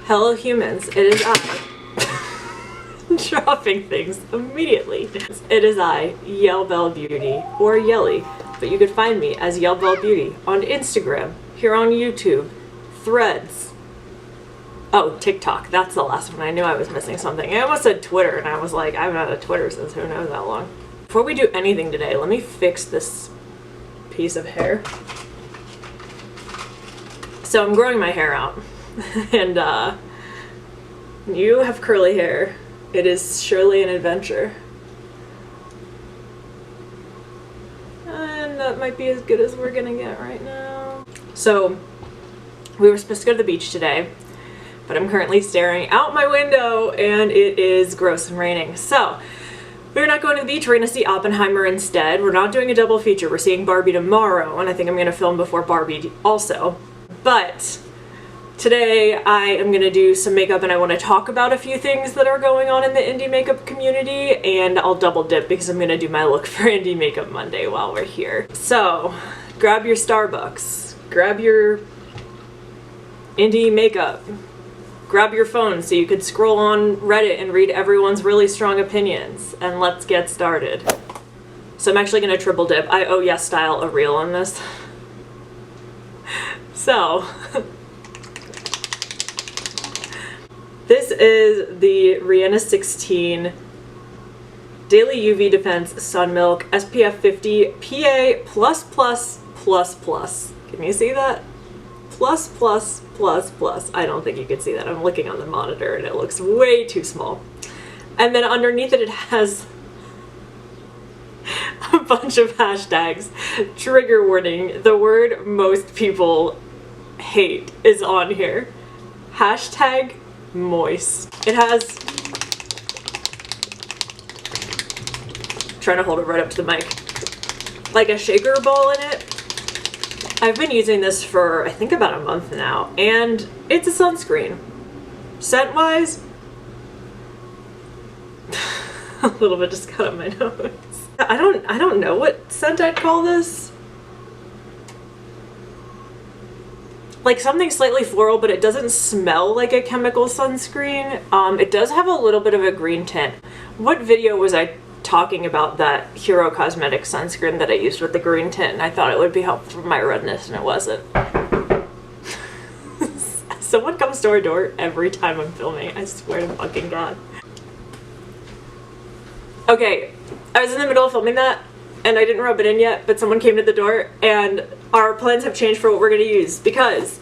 Hello humans, it is I. Dropping things immediately. It is I, Yellbell Beauty, or Yelly, but you could find me as Yellbell Beauty on Instagram, here on YouTube, Threads. Oh, TikTok, that's the last one. I knew I was missing something. I almost said Twitter, and I was like, I haven't had a Twitter since who knows how long. Before we do anything today, let me fix this piece of hair. So I'm growing my hair out, and you have curly hair. It is surely an adventure. And that might be as good as we're gonna get right now. So, we were supposed to go to the beach today, but I'm currently staring out my window and it is gross and raining. So, we're not going to the beach, we're gonna see Oppenheimer instead. We're not doing a double feature, we're seeing Barbie tomorrow, and I think I'm gonna film before Barbie also. But today I am going to do some makeup and I want to talk about a few things that are going on in the indie makeup community, and I'll double dip because I'm going to do my look for Indie Makeup Monday while we're here. So grab your Starbucks, grab your indie makeup, grab your phone so you could scroll on Reddit and read everyone's really strong opinions, and let's get started. So I'm actually going to triple dip. I owe Yes Style a reel on this. So this is the Rihanna 16 Daily UV Defense Sun Milk SPF 50 PA++++. Can you see that? Plus, plus, plus, plus. I don't think you can see that. I'm looking on the monitor and it looks way too small. And then underneath it, it has a bunch of hashtags. Trigger warning, the word most people hate is on here. Hashtag moist. It has, trying to hold it right up to the mic, like a shaker bowl in it. I've been using this for I think about a month now, and it's a sunscreen. Scent wise, a little bit just got up my nose. I don't know what scent I'd call this. Like something slightly floral, but it doesn't smell like a chemical sunscreen. It does have a little bit of a green tint. What video was I talking about that Hero Cosmetics sunscreen that I used with the green tint, and I thought it would be helpful for my redness, and it wasn't. Someone comes to our door every time I'm filming, I swear to fucking God. Okay, I was in the middle of filming that, and I didn't rub it in yet, but someone came to the door, and our plans have changed for what we're going to use, because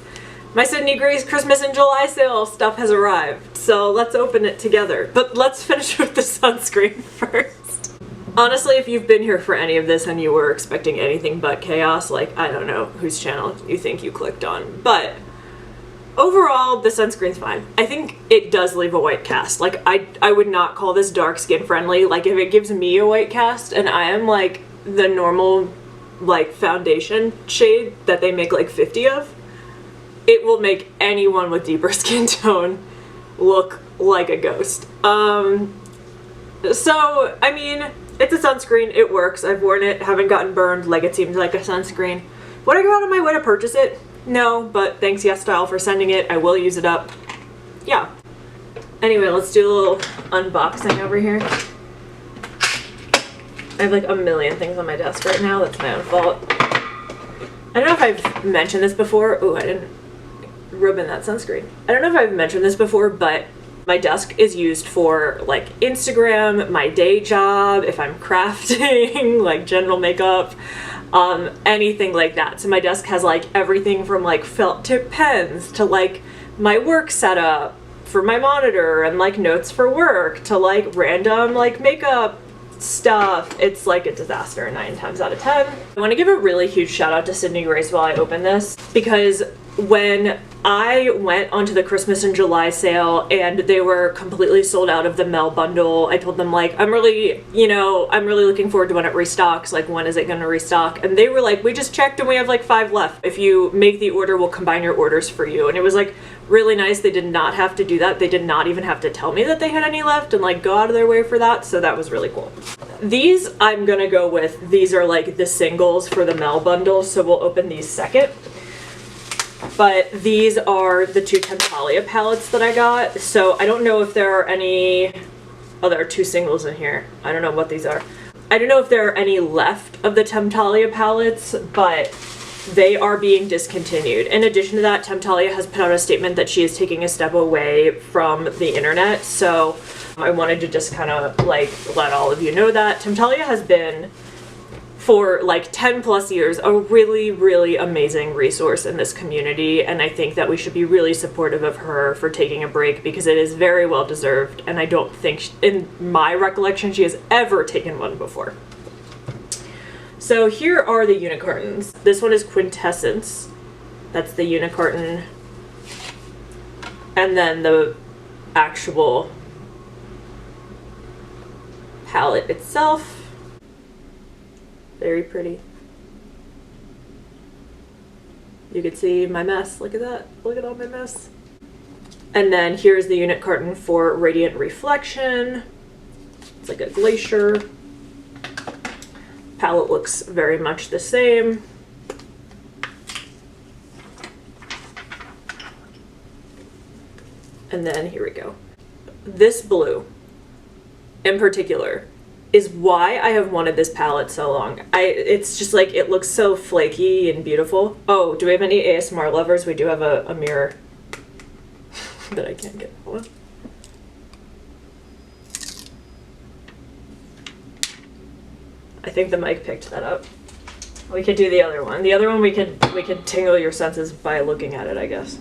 my Sydney Grace Christmas in July sale stuff has arrived. So let's open it together. But let's finish with the sunscreen first. Honestly, if you've been here for any of this and you were expecting anything but chaos, like, I don't know whose channel you think you clicked on, but overall, the sunscreen's fine. I think it does leave a white cast. Like, I would not call this dark skin friendly. Like, if it gives me a white cast and I am like the normal like foundation shade that they make like 50 of, it will make anyone with deeper skin tone look like a ghost. So, I mean, it's a sunscreen, it works, I've worn it, haven't gotten burned, like it seems like a sunscreen. Would I go out of my way to purchase it? No, but thanks Yes Style for sending it, I will use it up. Yeah. Anyway, let's do a little unboxing over here. I have like a million things on my desk right now, that's my own fault. I don't know if I've mentioned this before. Oh, I didn't rub in that sunscreen. I don't know if I've mentioned this before, but my desk is used for like Instagram, my day job, if I'm crafting, like general makeup, anything like that. So my desk has like everything from like felt tip pens to like my work setup for my monitor and like notes for work to like random like makeup stuff. It's like a disaster 9 times out of 10. I want to give a really huge shout out to Sydney Grace while I open this, because when I went onto the Christmas in July sale and they were completely sold out of the Mel bundle, I told them like, I'm really looking forward to when it restocks, like when is it going to restock? And they were like, we just checked and we have like 5 left. If you make the order, we'll combine your orders for you. And it was like really nice. They did not have to do that. They did not even have to tell me that they had any left and like go out of their way for that. So that was really cool. These I'm gonna go with, these are like the singles for the Mel bundle. So we'll open these second. but these are the two Temptalia palettes that I got. So I don't know if there are any, oh, there are two singles in here. I don't know what these are. I don't know if there are any left of the Temptalia palettes, but they are being discontinued. In addition to that, Temptalia has put out a statement that she is taking a step away from the internet. So I wanted to just kind of like let all of you know that Temptalia has been, for like 10 plus years, a really, really amazing resource in this community, and I think that we should be really supportive of her for taking a break because it is very well deserved, and I don't think, in my recollection, she has ever taken one before. So here are the unicartons. This one is Quintessence. That's the unicarton. And then the actual palette itself. Very pretty. You can see my mess. Look at that. Look at all my mess. And then here's the unit carton for Radiant Reflection. It's like a glacier. Palette looks very much the same. And then here we go. This blue in particular is why I have wanted this palette so long. It's just like, it looks so flaky and beautiful. Oh, do we have any ASMR lovers? We do have a mirror that I can't get. Hold on. I think the mic picked that up. We could do the other one. The other one we could tingle your senses by looking at it, I guess.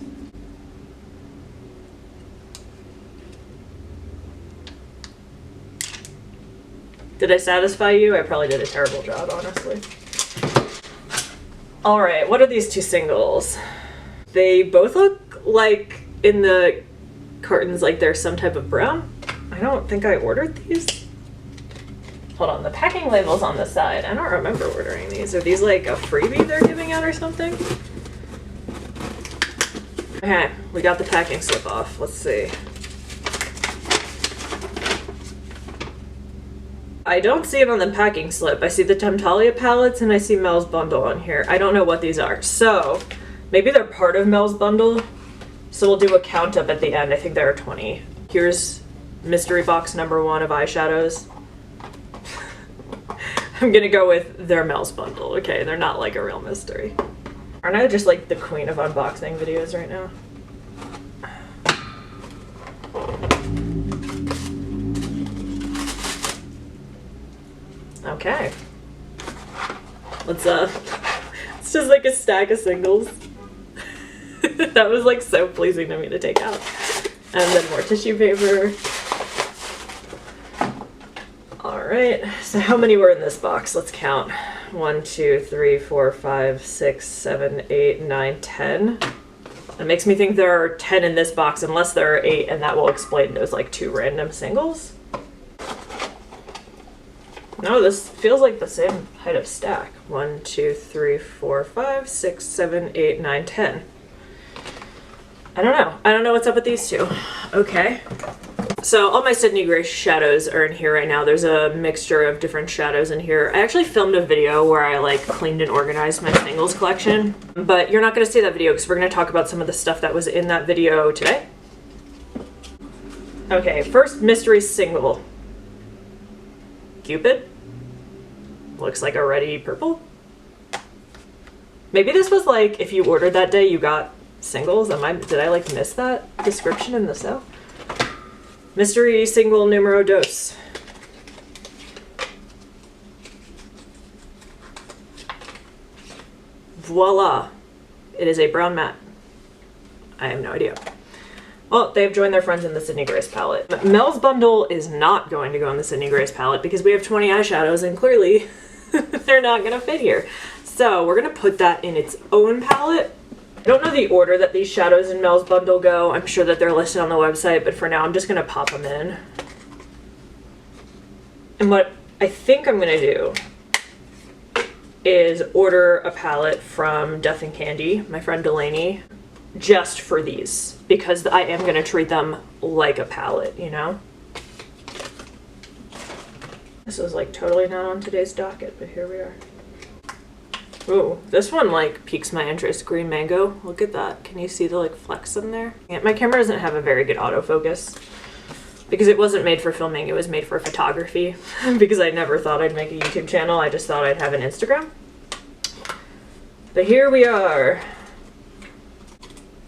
Did I satisfy you? I probably did a terrible job, honestly. Alright, what are these two singles? They both look like in the cartons like they're some type of brown. I don't think I ordered these. Hold on, the packing label's on the side. I don't remember ordering these. Are these like a freebie they're giving out or something? Okay, we got the packing slip off. Let's see. I don't see it on the packing slip. I see the Temptalia palettes and I see Mel's bundle on here. I don't know what these are. So maybe they're part of Mel's bundle. So we'll do a count up at the end. I think there are 20. Here's mystery box number 1 of eyeshadows. I'm gonna go with their Mel's bundle. Okay, they're not like a real mystery. Aren't I just like the queen of unboxing videos right now? Okay. It's just like a stack of singles. That was like so pleasing to me to take out. And then more tissue paper. Alright, so how many were in this box? Let's count. 1, 2, 3, 4, 5, 6, 7, 8, 9, 10. It makes me think there are 10 in this box unless there are 8, and that will explain those like 2 random singles. No, this feels like the same height of stack. 1, 2, 3, 4, 5, 6, 7, 8, 9, 10. I don't know. I don't know what's up with these two. Okay. So all my Sydney Grace shadows are in here right now. There's a mixture of different shadows in here. I actually filmed a video where I like cleaned and organized my singles collection, but you're not going to see that video because we're going to talk about some of the stuff that was in that video today. Okay, first mystery single. Cupid. Looks like a reddy purple. Maybe this was like, if you ordered that day, you got singles. Did I like miss that description in the cell? Mystery single numero dos. Voila. It is a brown matte. I have no idea. Well, they've joined their friends in the Sydney Grace palette. Mel's bundle is not going to go in the Sydney Grace palette because we have 20 eyeshadows and clearly they're not going to fit here. So we're going to put that in its own palette. I don't know the order that these shadows in Mel's bundle go. I'm sure that they're listed on the website, but for now I'm just going to pop them in. And what I think I'm going to do is order a palette from Death and Candy, my friend Delaney, just for these, because I am going to treat them like a palette, you know? This was like totally not on today's docket, but here we are. Ooh, this one like piques my interest. Green mango. Look at that. Can you see the like flecks in there? Yeah, my camera doesn't have a very good autofocus because it wasn't made for filming. It was made for photography because I never thought I'd make a YouTube channel. I just thought I'd have an Instagram. But here we are.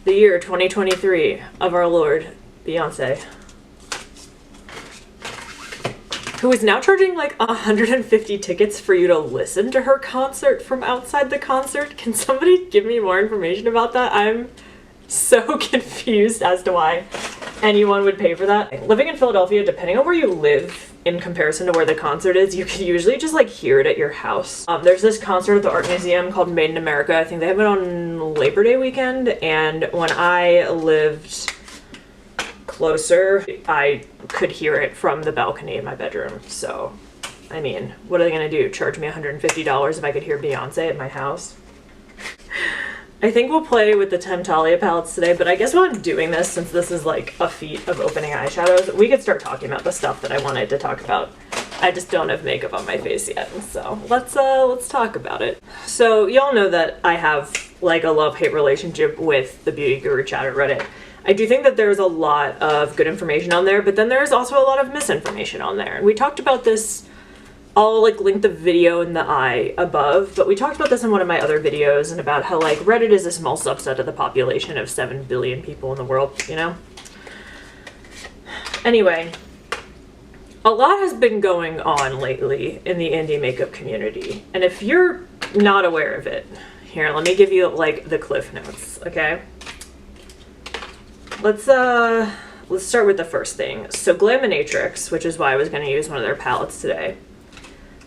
The year 2023 of our Lord, Beyonce. Who is now charging like 150 tickets for you to listen to her concert from outside the concert. Can somebody give me more information about that? I'm so confused as to why anyone would pay for that. Living in Philadelphia, depending on where you live in comparison to where the concert is, you can usually just like hear it at your house. There's this concert at the Art Museum called Made in America. I think they have it on Labor Day weekend, and when I lived closer, I could hear it from the balcony in my bedroom. So, I mean, what are they gonna do? Charge me $150 if I could hear Beyonce at my house? I think we'll play with the Temptalia palettes today, but I guess while I'm doing this, since this is like a feat of opening eyeshadows, we could start talking about the stuff that I wanted to talk about. I just don't have makeup on my face yet, so let's talk about it. So y'all know that I have like a love-hate relationship with the Beauty Guru chat at Reddit. I do think that there's a lot of good information on there, but then there's also a lot of misinformation on there. And we talked about this, I'll like link the video in the eye above, but we talked about this in one of my other videos and about how like Reddit is a small subset of the population of 7 billion people in the world, you know? Anyway, a lot has been going on lately in the indie makeup community. And if you're not aware of it, here, let me give you like the cliff notes, okay? Let's start with the first thing. So Glaminatrix, which is why I was going to use one of their palettes today,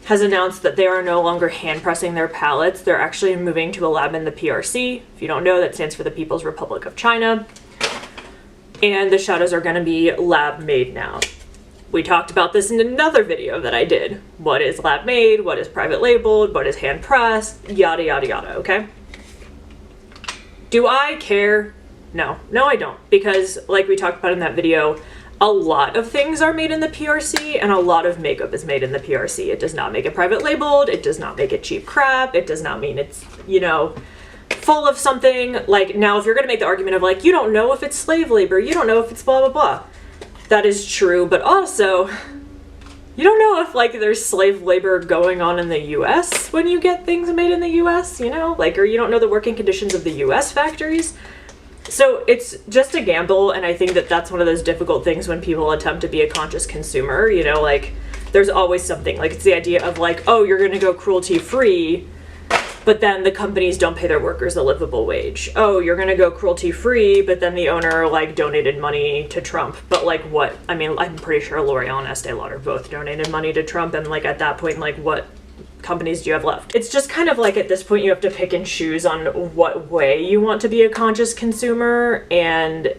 has announced that they are no longer hand pressing their palettes. They're actually moving to a lab in the PRC. If you don't know, that stands for the People's Republic of China. And the shadows are going to be lab made now. We talked about this in another video that I did. What is lab made? What is private labeled? What is hand pressed? Yada, yada, yada, okay? Do I care? No, I don't, because like we talked about in that video, a lot of things are made in the PRC and a lot of makeup is made in the PRC. It does not make it private labeled. It does not make it cheap crap. It does not mean it's, you know, full of something. Like now, if you're going to make the argument of like, you don't know if it's slave labor, you don't know if it's blah, blah, blah. That is true. But also you don't know if like there's slave labor going on in the US when you get things made in the US, you know, like, or you don't know the working conditions of the US factories. So it's just a gamble, and I think that that's one of those difficult things when people attempt to be a conscious consumer, you know, like, there's always something, like, it's the idea of, like, oh, you're gonna go cruelty-free, but then the companies don't pay their workers a livable wage. Oh, you're gonna go cruelty-free, but then the owner, like, donated money to Trump. But, like, what? I mean, I'm pretty sure L'Oreal and Estee Lauder both donated money to Trump, and, like, at that point, like, what companies do you have left? It's just kind of like at this point you have to pick and choose on what way you want to be a conscious consumer, and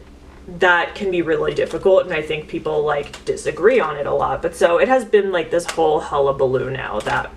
that can be really difficult, and I think people like disagree on it a lot. But so it has been like this whole hullabaloo now that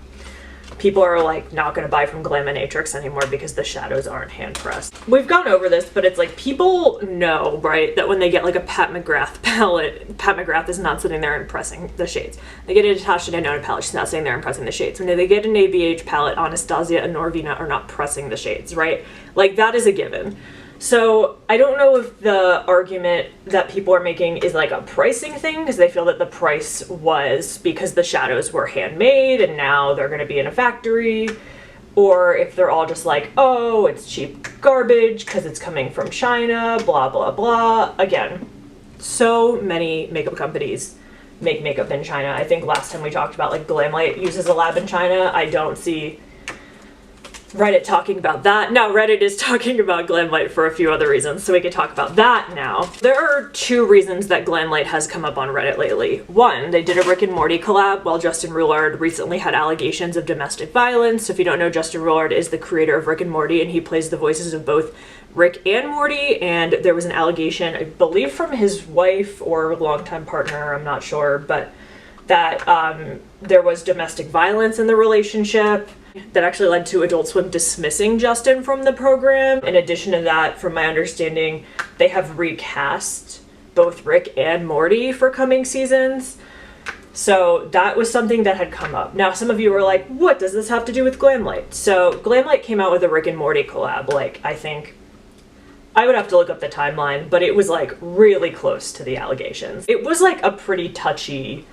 people are like not going to buy from Glaminatrix anymore because the shadows aren't hand pressed. We've gone over this, but it's like people know, right, that when they get like a Pat McGrath palette, Pat McGrath is not sitting there and pressing the shades. They get a Natasha Denona palette, she's not sitting there and pressing the shades. When they get an ABH palette, Anastasia and Norvina are not pressing the shades, right? Like that is a given. So I don't know if the argument that people are making is like a pricing thing because they feel that the price was because the shadows were handmade and now they're going to be in a factory, or if they're all just like, oh, it's cheap garbage because it's coming from China, blah, blah, blah. Again, so many makeup companies make makeup in China. I think last time we talked about like Glamlight uses a lab in China. I don't see Reddit talking about that. Now, Reddit is talking about Glamlight for a few other reasons, so we could talk about that now. There are two reasons that Glamlight has come up on Reddit lately. One, they did a Rick and Morty collab while Justin Roulard recently had allegations of domestic violence. So if you don't know, Justin Roulard is the creator of Rick and Morty, and he plays the voices of both Rick and Morty, and there was an allegation, I believe from his wife or longtime partner, I'm not sure, but that there was domestic violence in the relationship that actually led to Adult Swim dismissing Justin from the program. In addition to that, from my understanding, they have recast both Rick and Morty for coming seasons. So that was something that had come up. Now, some of you were like, what does this have to do with Glamlight? So Glamlight came out with a Rick and Morty collab, like, I think, I would have to look up the timeline, but it was like really close to the allegations. It was like a pretty touchy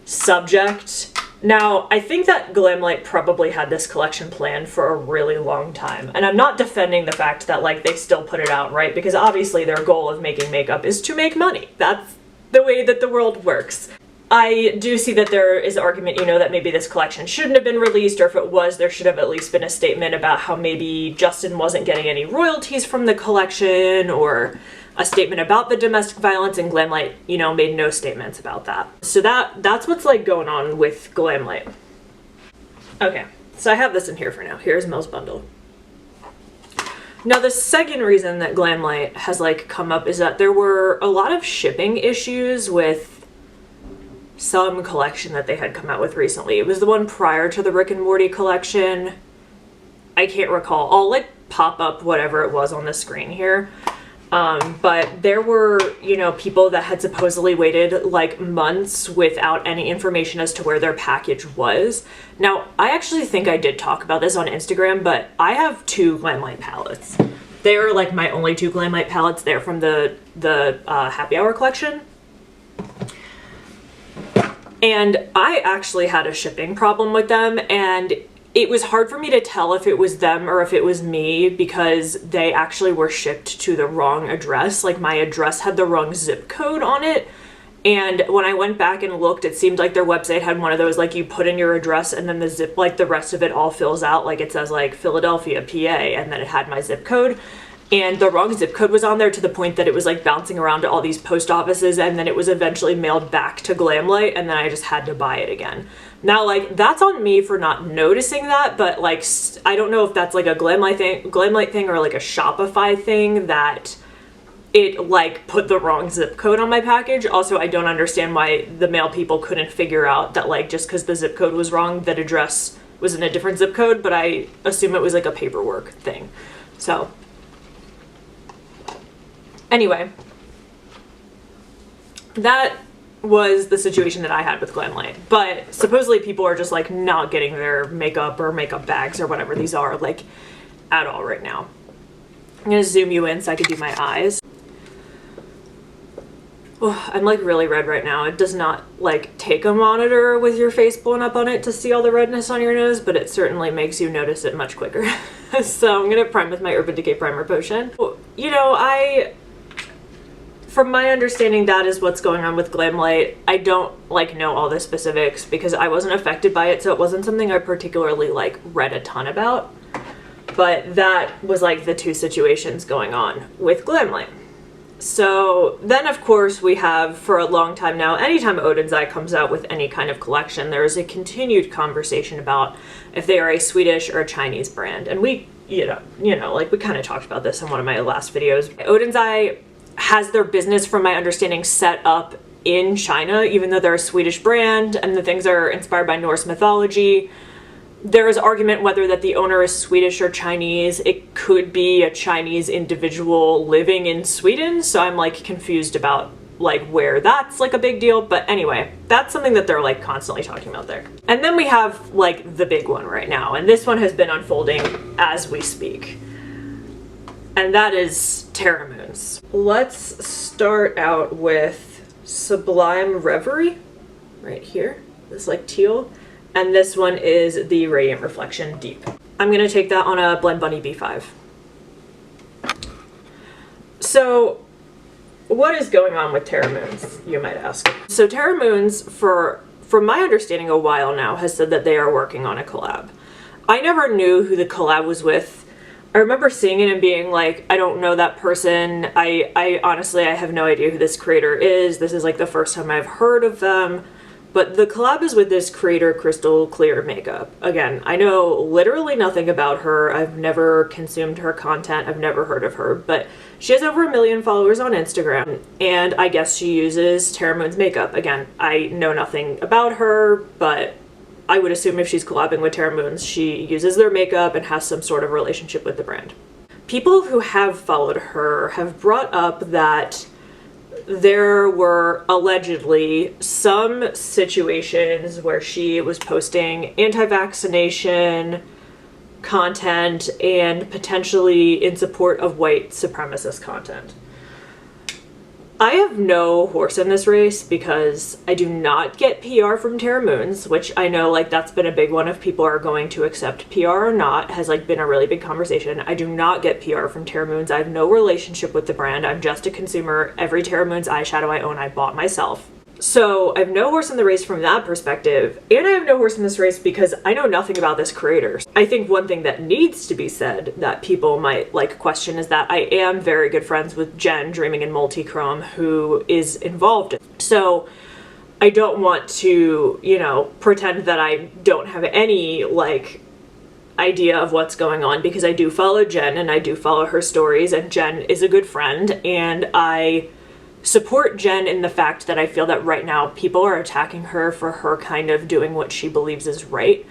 subject. Now, I think that Glamlight probably had this collection planned for a really long time. And I'm not defending the fact that like they still put it out, right? Because obviously their goal of making makeup is to make money. That's the way that the world works. I do see that there is argument, you know, that maybe this collection shouldn't have been released, or if it was, there should have at least been a statement about how maybe Justin wasn't getting any royalties from the collection, or a statement about the domestic violence, and Glamlight, you know, made no statements about that. So that's what's like going on with Glamlight. Okay, so I have this in here for now. Here's Mel's bundle. Now, the second reason that Glamlight has like come up is that there were a lot of shipping issues with some collection that they had come out with recently. It was the one prior to the Rick and Morty collection. I can't recall. I'll like pop up whatever it was on the screen here. But there were, you know, people that had supposedly waited like months without any information as to where their package was. Now, I actually think I did talk about this on Instagram, but I have 2 Glamlight palettes. They are like my only 2 Glamlight palettes. They're from the Happy Hour collection. And I actually had a shipping problem with them, and it was hard for me to tell if it was them or if it was me, because they actually were shipped to the wrong address. Like, my address had the wrong zip code on it, and when I went back and looked, it seemed like their website had one of those, like, you put in your address and then the zip, like, the rest of it all fills out, like it says, like, Philadelphia, PA, and then it had my zip code. And the wrong zip code was on there to the point that it was like bouncing around to all these post offices, and then it was eventually mailed back to Glamlight, and then I just had to buy it again. Now, like, that's on me for not noticing that, but like, I don't know if that's like a Glamlight thing or like a Shopify thing that it like put the wrong zip code on my package. Also, I don't understand why the mail people couldn't figure out that like just because the zip code was wrong, that address was in a different zip code, but I assume it was like a paperwork thing. So anyway, that was the situation that I had with Glamlight. But supposedly people are just like not getting their makeup or makeup bags or whatever these are like at all right now. I'm gonna zoom you in so I can do my eyes. Oh, I'm like really red right now. It does not like take a monitor with your face blown up on it to see all the redness on your nose, but it certainly makes you notice it much quicker. So I'm gonna prime with my Urban Decay Primer Potion. You know, from my understanding, that is what's going on with Glamlight. I don't like know all the specifics because I wasn't affected by it, so it wasn't something I particularly like read a ton about. But that was like the 2 situations going on with Glamlight. So then, of course, we have for a long time now, anytime Odin's Eye comes out with any kind of collection, there is a continued conversation about if they are a Swedish or a Chinese brand. And we, you know, like we kind of talked about this in one of my last videos. Odin's Eye has their business, from my understanding, set up in China, even though they're a Swedish brand and the things are inspired by Norse mythology. There is argument whether that the owner is Swedish or Chinese. It could be a Chinese individual living in Sweden, so I'm like confused about like where that's like a big deal. But anyway, that's something that they're like constantly talking about there. And then we have like the big one right now, and this one has been unfolding as we speak. And that is Terra Moons. Let's start out with Sublime Reverie, right here. This like teal. And this one is the Radiant Reflection Deep. I'm gonna take that on a Blend Bunny B5. So, what is going on with Terra Moons, you might ask? So Terra Moons, from my understanding a while now, has said that they are working on a collab. I never knew who the collab was with. I remember seeing it and being like, I don't know that person. I honestly, I have no idea who this creator is. This is like the first time I've heard of them. But the collab is with this creator, Crystal Clear Makeup. Again, I know literally nothing about her. I've never consumed her content. I've never heard of her. But she has over 1 million followers on Instagram. And I guess she uses Terra Moon's makeup. Again, I know nothing about her, but I would assume if she's collabing with Terra Moons, she uses their makeup and has some sort of relationship with the brand. People who have followed her have brought up that there were allegedly some situations where she was posting anti-vaccination content and potentially in support of white supremacist content. I have no horse in this race because I do not get PR from Tara Moons, which I know like that's been a big one if people are going to accept PR or not, has like been a really big conversation. I do not get PR from Tara Moons. I have no relationship with the brand. I'm just a consumer. Every Tara Moons eyeshadow I own, I bought myself. So I have no horse in the race from that perspective, and I have no horse in this race because I know nothing about this creator. I think one thing that needs to be said that people might like question is that I am very good friends with Jen, Dreaming in Multichrome, who is involved. So I don't want to, you know, pretend that I don't have any like idea of what's going on, because I do follow Jen and I do follow her stories, and Jen is a good friend, and I support Jen in the fact that I feel that right now people are attacking her for her kind of doing what she believes is right,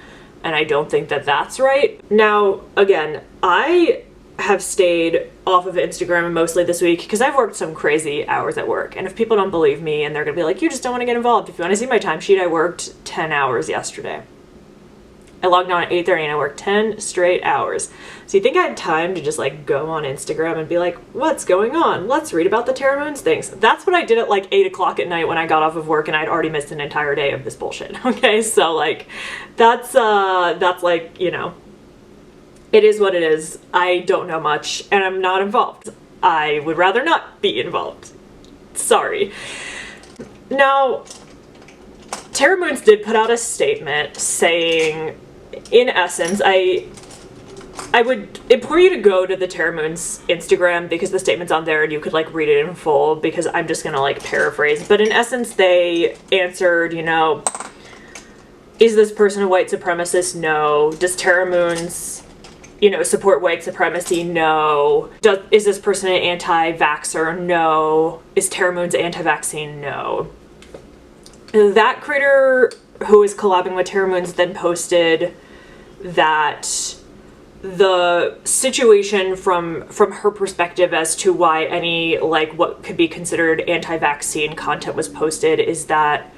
and I don't think that that's right. Now, again, I have stayed off of Instagram mostly this week because I've worked some crazy hours at work, and if people don't believe me and they're gonna be like, you just don't want to get involved, if you want to see my timesheet, I worked 10 hours yesterday. I logged on at 8:30 and I worked 10 straight hours. So you think I had time to just like go on Instagram and be like, what's going on? Let's read about the Tara Moons things. That's what I did at like 8 o'clock at night when I got off of work and I'd already missed an entire day of this bullshit. Okay, so like that's like, you know, it is what it is. I don't know much and I'm not involved. I would rather not be involved. Sorry. Now, Tara Moons did put out a statement saying, in essence, I would implore you to go to the Tara Moons Instagram because the statement's on there and you could like read it in full, because I'm just gonna like paraphrase. But in essence, they answered, you know, is this person a white supremacist? No. Does Tara Moons, you know, support white supremacy? No. Is this person an anti-vaxxer? No. Is Tara Moons anti-vaccine? No. That creator who is collabing with Tara Moons then posted that the situation from her perspective as to why any like what could be considered anti-vaccine content was posted is that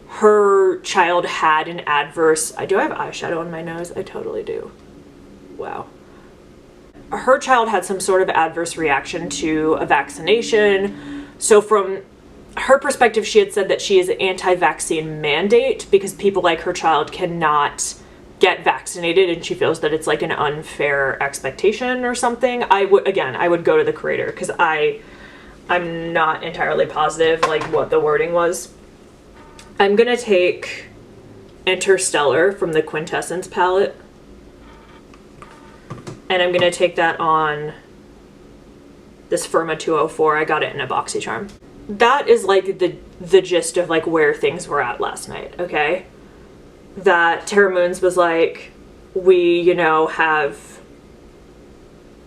her child had an adverse, do I have eyeshadow on my nose? I totally do. Wow. Her child had some sort of adverse reaction to a vaccination. So from her perspective, she had said that she is an anti-vaccine mandate because people like her child cannot get vaccinated, and she feels that it's like an unfair expectation or something. I would go to the creator because I'm not entirely positive like what the wording was. I'm gonna take Interstellar from the Quintessence palette, and I'm gonna take that on this Firma 204. I got it in a BoxyCharm. That is like the gist of like where things were at last night, okay? That Tara Moons was like, we, you know, have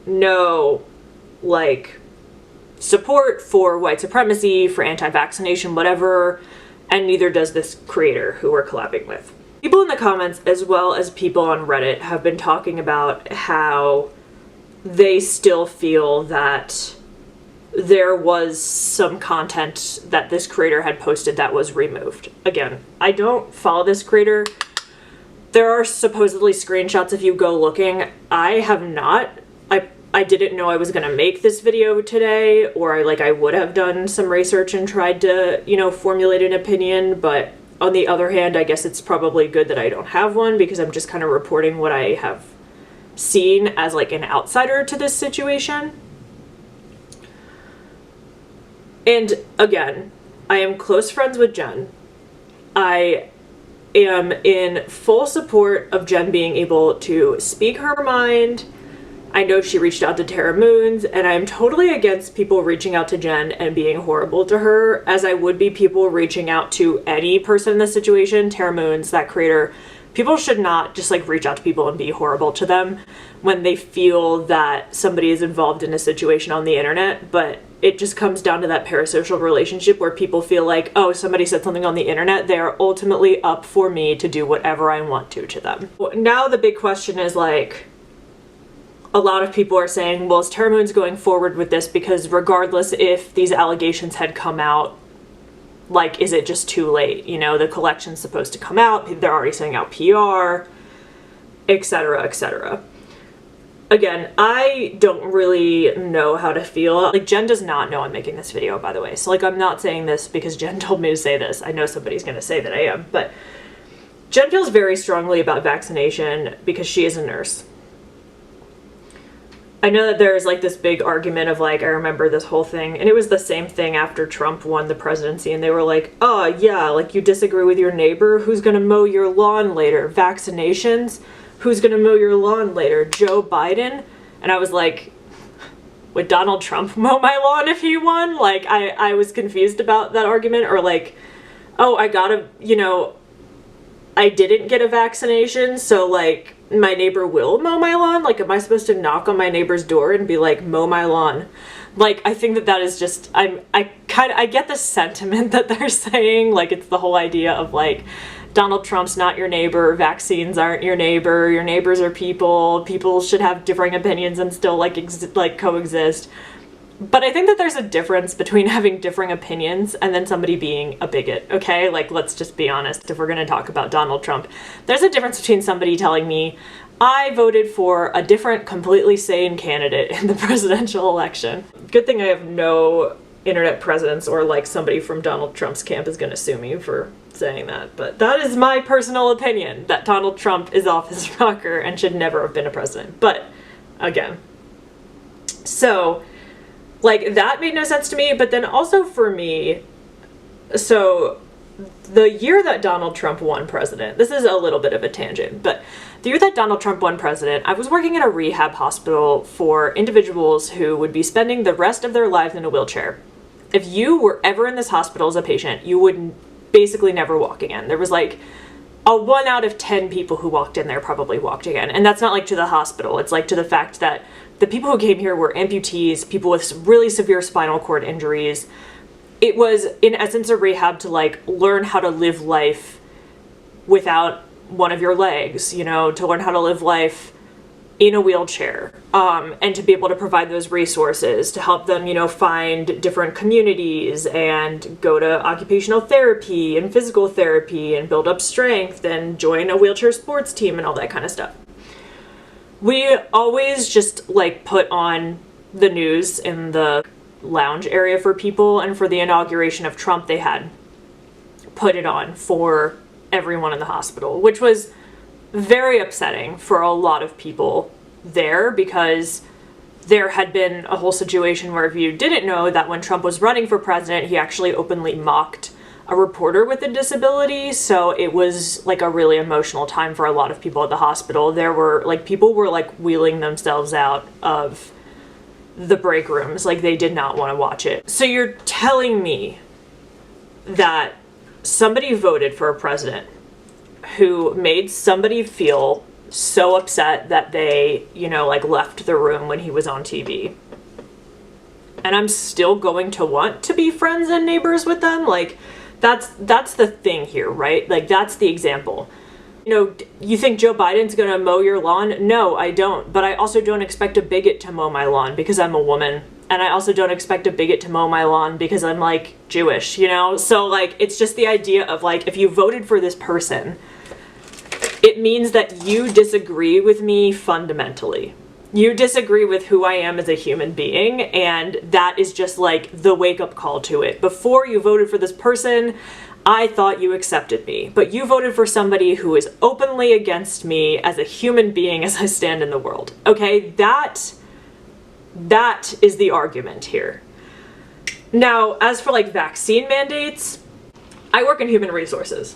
no like support for white supremacy, for anti-vaccination, whatever, and neither does this creator who we're collabing with. People in the comments, as well as people on Reddit, have been talking about how they still feel that there was some content that this creator had posted that was removed. Again, I don't follow this creator. There are supposedly screenshots if you go looking. I have not. I didn't know I was gonna make this video today, or I would have done some research and tried to, you know, formulate an opinion, but on the other hand, I guess it's probably good that I don't have one because I'm just kind of reporting what I have seen as like an outsider to this situation. And again, I am close friends with Jen. I am in full support of Jen being able to speak her mind. I know she reached out to Tara Moons, and I'm totally against people reaching out to Jen and being horrible to her, as I would be people reaching out to any person in this situation. Tara Moons, that creator, people should not just like reach out to people and be horrible to them when they feel that somebody is involved in a situation on the internet. But it just comes down to that parasocial relationship where people feel like, oh, somebody said something on the internet, they are ultimately up for me to do whatever I want to them. Now the big question is like, a lot of people are saying, well, is Tara Moon's going forward with this because regardless if these allegations had come out, like, is it just too late? You know, the collection's supposed to come out, they're already sending out PR, etc., etc. Again, I don't really know how to feel. Like, Jen does not know I'm making this video, by the way. So, like, I'm not saying this because Jen told me to say this. I know somebody's going to say that I am. But Jen feels very strongly about vaccination because she is a nurse. I know that there's, like, this big argument of, like, I remember this whole thing. And it was the same thing after Trump won the presidency. And they were like, oh, yeah, like, you disagree with your neighbor? Who's going to mow your lawn later? Vaccinations? Who's gonna mow your lawn later? Joe Biden? And I was like, would Donald Trump mow my lawn if he won? Like, I was confused about that argument. Or like, oh, I didn't get a vaccination, so like, my neighbor will mow my lawn? Like, am I supposed to knock on my neighbor's door and be like, mow my lawn? Like, I think that is just, I get the sentiment that they're saying. Like, it's the whole idea of like, Donald Trump's not your neighbor, vaccines aren't your neighbors are people should have differing opinions and still like coexist. But I think that there's a difference between having differing opinions and then somebody being a bigot, okay? Like, let's just be honest, if we're gonna talk about Donald Trump. There's a difference between somebody telling me, I voted for a different, completely sane candidate in the presidential election. Good thing I have no internet presence or like somebody from Donald Trump's camp is gonna sue me for saying that, but that is my personal opinion, that Donald Trump is off his rocker and should never have been a president. But again, so like that made no sense to me. But then also for me, so the year that Donald Trump won president, this is a little bit of a tangent, but the year that Donald Trump won president, I was working in a rehab hospital for individuals who would be spending the rest of their lives in a wheelchair. If you were ever in this hospital as a patient, you would basically never walk again. There was like a 1 out of 10 people who walked in there probably walked again. And that's not like to the hospital. It's like to the fact that the people who came here were amputees, people with really severe spinal cord injuries. It was in essence a rehab to like learn how to live life without one of your legs, you know, to learn how to live life in a wheelchair, and to be able to provide those resources to help them, you know, find different communities and go to occupational therapy and physical therapy and build up strength and join a wheelchair sports team and all that kind of stuff. We always just like put on the news in the lounge area for people, and for the inauguration of Trump, they had put it on for everyone in the hospital, which was very upsetting for a lot of people there, because there had been a whole situation where, if you didn't know, that when Trump was running for president, he actually openly mocked a reporter with a disability. So it was like a really emotional time for a lot of people at the hospital. There were like, people were like wheeling themselves out of the break rooms, like they did not want to watch it. So you're telling me that somebody voted for a president who made somebody feel so upset that they, you know, like left the room when he was on TV, and I'm still going to want to be friends and neighbors with them? Like, that's the thing here, right? Like, that's the example. You know, you think Joe Biden's gonna mow your lawn? No, I don't. But I also don't expect a bigot to mow my lawn because I'm a woman. And I also don't expect a bigot to mow my lawn because I'm like Jewish, you know? So like, it's just the idea of like, if you voted for this person, it means that you disagree with me fundamentally. You disagree with who I am as a human being, and that is just like the wake-up call to it. Before you voted for this person, I thought you accepted me, but you voted for somebody who is openly against me as a human being as I stand in the world. Okay, that is the argument here. Now, as for like vaccine mandates, I work in human resources.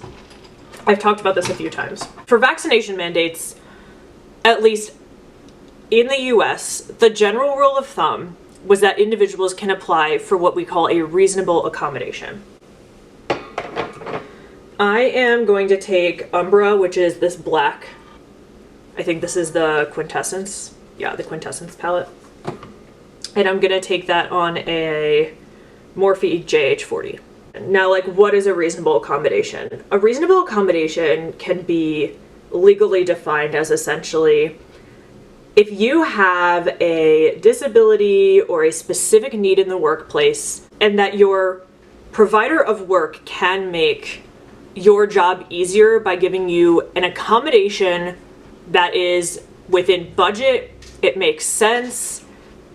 I've talked about this a few times. For vaccination mandates, at least in the US, the general rule of thumb was that individuals can apply for what we call a reasonable accommodation. I am going to take Umbra, which is this black, I think this is the Quintessence, yeah, the Quintessence palette. And I'm gonna take that on a Morphe JH40. Now, like, what is a reasonable accommodation? A reasonable accommodation can be legally defined as essentially If you have a disability or a specific need in the workplace, and that your provider of work can make your job easier by giving you an accommodation that is within budget, it makes sense,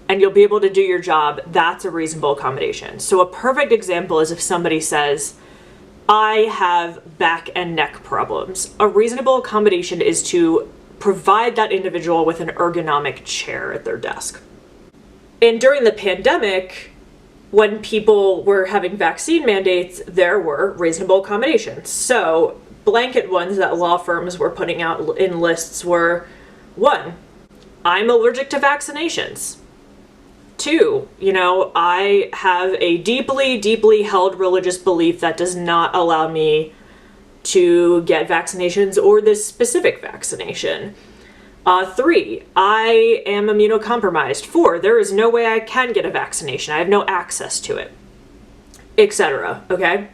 and you'll be able to do your job, that's a reasonable accommodation. So a perfect example is if somebody says, I have back and neck problems. A reasonable accommodation is to provide that individual with an ergonomic chair at their desk. And during the pandemic, when people were having vaccine mandates, there were reasonable accommodations. So blanket ones that law firms were putting out in lists were, 1, I'm allergic to vaccinations. 2, I have a deeply, deeply held religious belief that does not allow me to get vaccinations or this specific vaccination. 3, I am immunocompromised. 4, there is no way I can get a vaccination. I have no access to it, etc. Okay?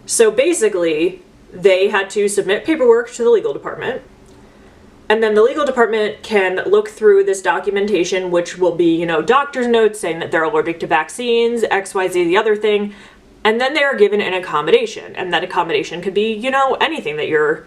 So basically, they had to submit paperwork to the legal department, and then the legal department can look through this documentation, which will be, doctor's notes saying that they're allergic to vaccines, XYZ, the other thing, and then they are given an accommodation, and that accommodation could be, anything that your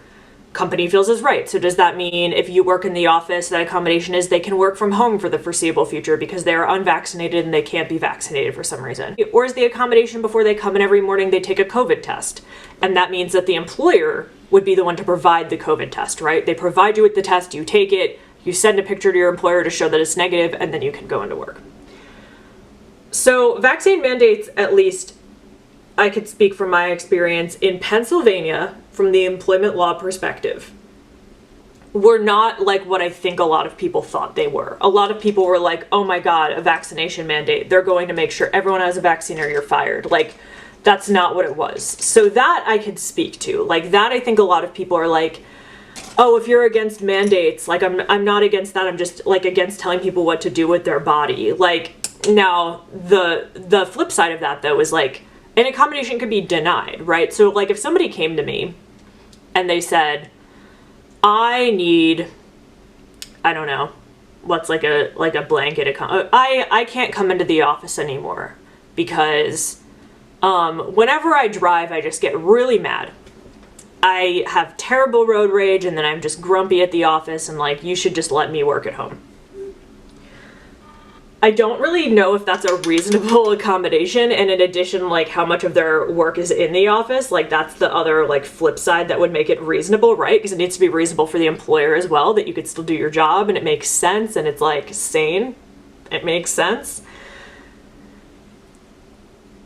company feels is right. So does that mean if you work in the office, that accommodation is they can work from home for the foreseeable future because they are unvaccinated and they can't be vaccinated for some reason? Or is the accommodation before they come in every morning, they take a COVID test? And that means that the employer would be the one to provide the COVID test, right? They provide you with the test, you take it, you send a picture to your employer to show that it's negative, and then you can go into work. So vaccine mandates, at least I could speak from my experience in Pennsylvania, from the employment law perspective, were not like what I think a lot of people thought they were. A lot of people were like, oh my God, a vaccination mandate. They're going to make sure everyone has a vaccine or you're fired. Like, that's not what it was. So that I could speak to. Like, that I think a lot of people are like, oh, if you're against mandates, like, I'm not against that. I'm just like against telling people what to do with their body. Like, now the flip side of that though is like, an accommodation could be denied, right? So like if somebody came to me and they said, I need, I don't know, what's like a blanket I can't come into the office anymore because whenever I drive, I just get really mad. I have terrible road rage and then I'm just grumpy at the office and like, you should just let me work at home. I don't really know if that's a reasonable accommodation, and in addition, like how much of their work is in the office, like that's the other like flip side that would make it reasonable, right? Because it needs to be reasonable for the employer as well, that you could still do your job and it makes sense and it's like sane. It makes sense.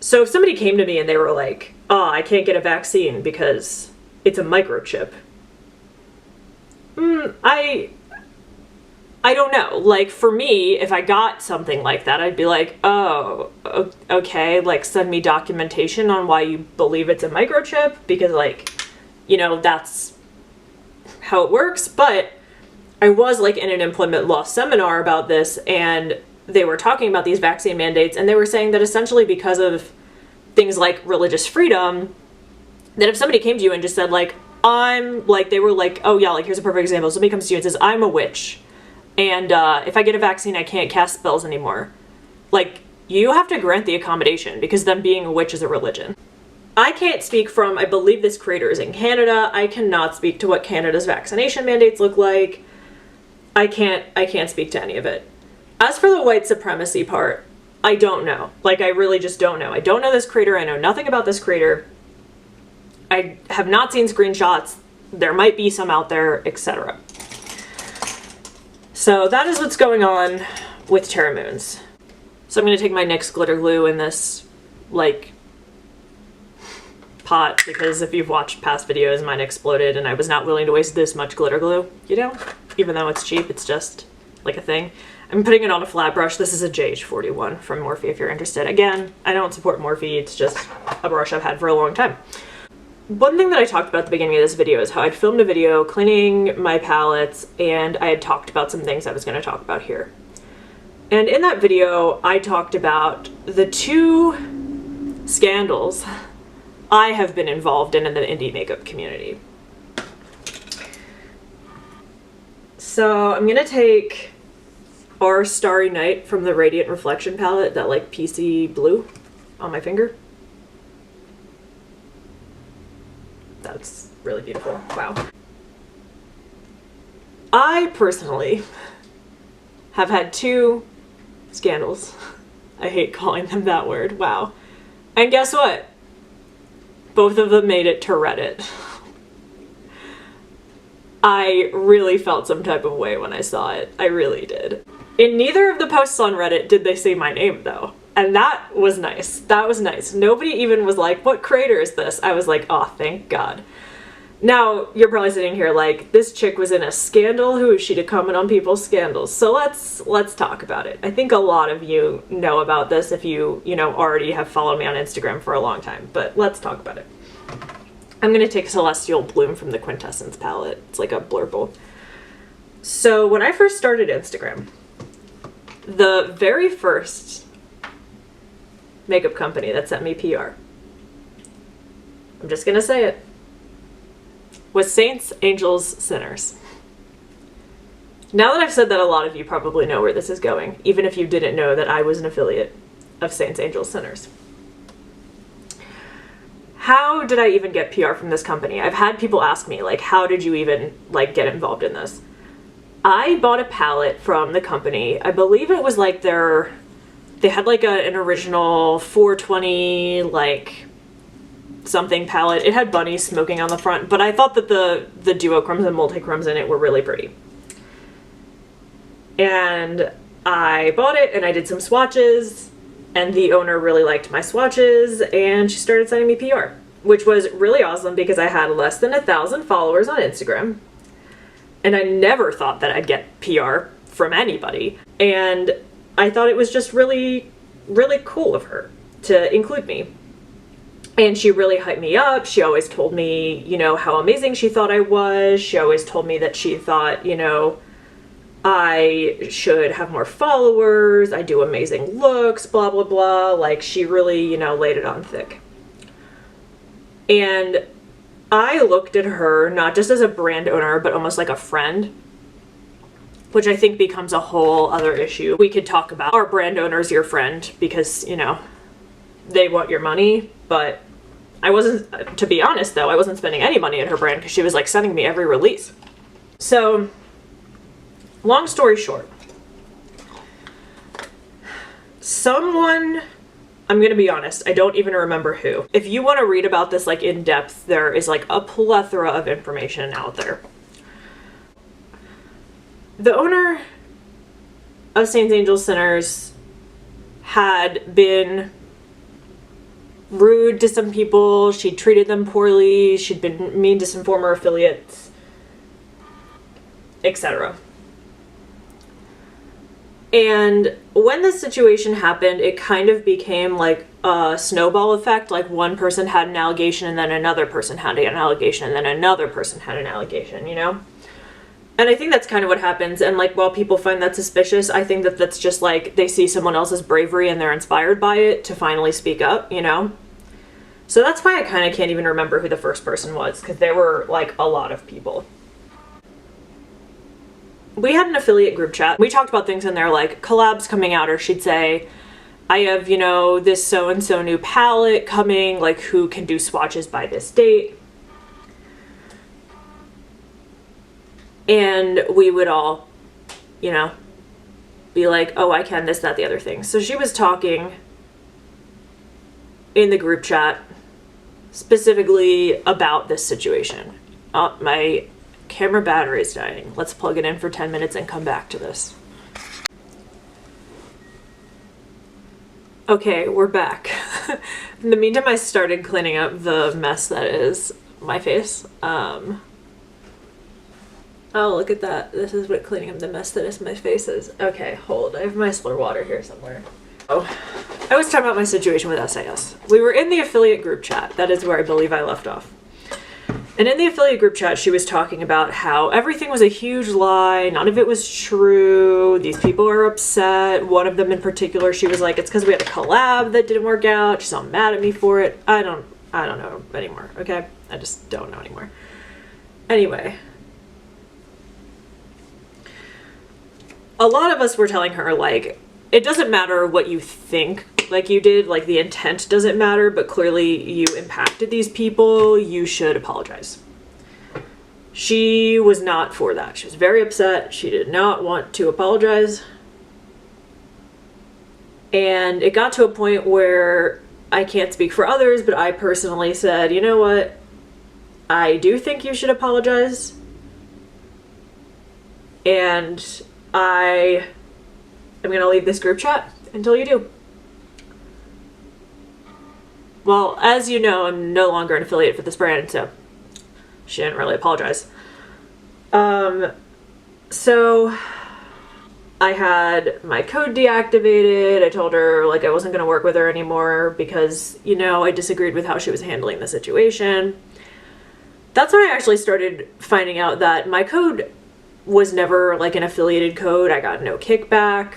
So if somebody came to me and they were like, oh, I can't get a vaccine because it's a microchip. I don't know. Like, for me, if I got something like that, I'd be like, oh, okay, like, send me documentation on why you believe it's a microchip, because, like, that's how it works. But I was, like, in an employment law seminar about this, and they were talking about these vaccine mandates, and they were saying that essentially because of things like religious freedom, that if somebody came to you and just said, like, they were like, oh, yeah, like, here's a perfect example. Somebody comes to you and says, I'm a witch. And if I get a vaccine, I can't cast spells anymore. Like, you have to grant the accommodation because them being a witch is a religion. I can't speak from, I believe this creator is in Canada. I cannot speak to what Canada's vaccination mandates look like. I can't speak to any of it. As for the white supremacy part, I don't know. Like, I really just don't know. I don't know this creator. I know nothing about this creator. I have not seen screenshots. There might be some out there, etc. So that is what's going on with Terra Moons. So I'm going to take my NYX glitter glue in this, like, pot, because if you've watched past videos, mine exploded and I was not willing to waste this much glitter glue, Even though it's cheap, it's just, like, a thing. I'm putting it on a flat brush. This is a JH41 from Morphe if you're interested. Again, I don't support Morphe, it's just a brush I've had for a long time. One thing that I talked about at the beginning of this video is how I'd filmed a video cleaning my palettes, and I had talked about some things I was going to talk about here. And in that video, I talked about the 2 scandals I have been involved in the indie makeup community. So I'm going to take Our Starry Night from the Radiant Reflection palette, that like PC blue on my finger. That's really beautiful. Wow. I personally have had 2 scandals. I hate calling them that word. Wow. And guess what? Both of them made it to Reddit. I really felt some type of way when I saw it. I really did. In neither of the posts on Reddit did they say my name, though. And that was nice. That was nice. Nobody even was like, what creator is this? I was like, oh, thank God. Now, you're probably sitting here like, this chick was in a scandal. Who is she to comment on people's scandals? So let's talk about it. I think a lot of you know about this if you already have followed me on Instagram for a long time. But let's talk about it. I'm going to take Celestial Bloom from the Quintessence palette. It's like a blurple. So when I first started Instagram, the very first makeup company that sent me PR, I'm just going to say it, was Saints, Angels, Sinners. Now that I've said that, a lot of you probably know where this is going, even if you didn't know that I was an affiliate of Saints, Angels, Sinners. How did I even get PR from this company? I've had people ask me, like, how did you even, like, get involved in this? I bought a palette from the company. I believe it was, like, they had, like, an original 420, like, something palette. It had bunnies smoking on the front, but I thought that the duochromes and multichromes in it were really pretty. And I bought it and I did some swatches, and the owner really liked my swatches, and she started sending me PR, which was really awesome because I had less than 1,000 followers on Instagram, and I never thought that I'd get PR from anybody. And I thought it was just really, really cool of her to include me. And she really hyped me up. She always told me, how amazing she thought I was. She always told me that she thought, I should have more followers. I do amazing looks, blah, blah, blah. Like, she really, laid it on thick. And I looked at her not just as a brand owner, but almost like a friend, which I think becomes a whole other issue. We could talk about, are brand owners your friend? Because, they want your money, but I wasn't, to be honest though, I wasn't spending any money at her brand because she was like sending me every release. So, long story short, someone, I'm gonna be honest, I don't even remember who. If you want to read about this like in depth, there is like a plethora of information out there. The owner of Saints, Angels, Sinners had been rude to some people. She treated them poorly. She'd been mean to some former affiliates, etc. And when this situation happened, it kind of became like a snowball effect. Like, one person had an allegation, and then another person had an allegation, and then another person had an allegation, And I think that's kind of what happens. And like, while people find that suspicious, I think that that's just like, they see someone else's bravery and they're inspired by it to finally speak up, So that's why I kind of can't even remember who the first person was, because there were like a lot of people. We had an affiliate group chat. We talked about things in there like collabs coming out, or she'd say, I have, this so-and-so new palette coming, like who can do swatches by this date. And we would all, be like, oh, I can, this, that, the other thing. So she was talking in the group chat specifically about this situation. Oh, my camera battery is dying. Let's plug it in for 10 minutes and come back to this. Okay, we're back. In the meantime, I started cleaning up the mess that is my face. Oh, look at that. This is what cleaning up the mess that is my face is. Okay, hold. I have micellar water here somewhere. Oh, I was talking about my situation with SAS. We were in the affiliate group chat. That is where I believe I left off. And in the affiliate group chat, she was talking about how everything was a huge lie. None of it was true. These people are upset. One of them in particular, she was like, it's because we had a collab that didn't work out. She's all mad at me for it. I don't know anymore, okay? I just don't know anymore. Anyway. a lot of us were telling her, like, it doesn't matter what you think, like, you did, like, the intent doesn't matter, but clearly you impacted these people, you should apologize. She was not for that. She was very upset. She did not want to apologize. And it got to a point where I can't speak for others, but I personally said, you know what? I do think you should apologize. And I am going to leave this group chat until you do. Well, as you know, I'm no longer an affiliate for this brand, so she didn't really apologize. So I had my code deactivated. I told her, like, I wasn't going to work with her anymore because, you know, I disagreed with how she was handling the situation. That's when I actually started finding out that my code was never, like, an affiliated code. I got no kickback.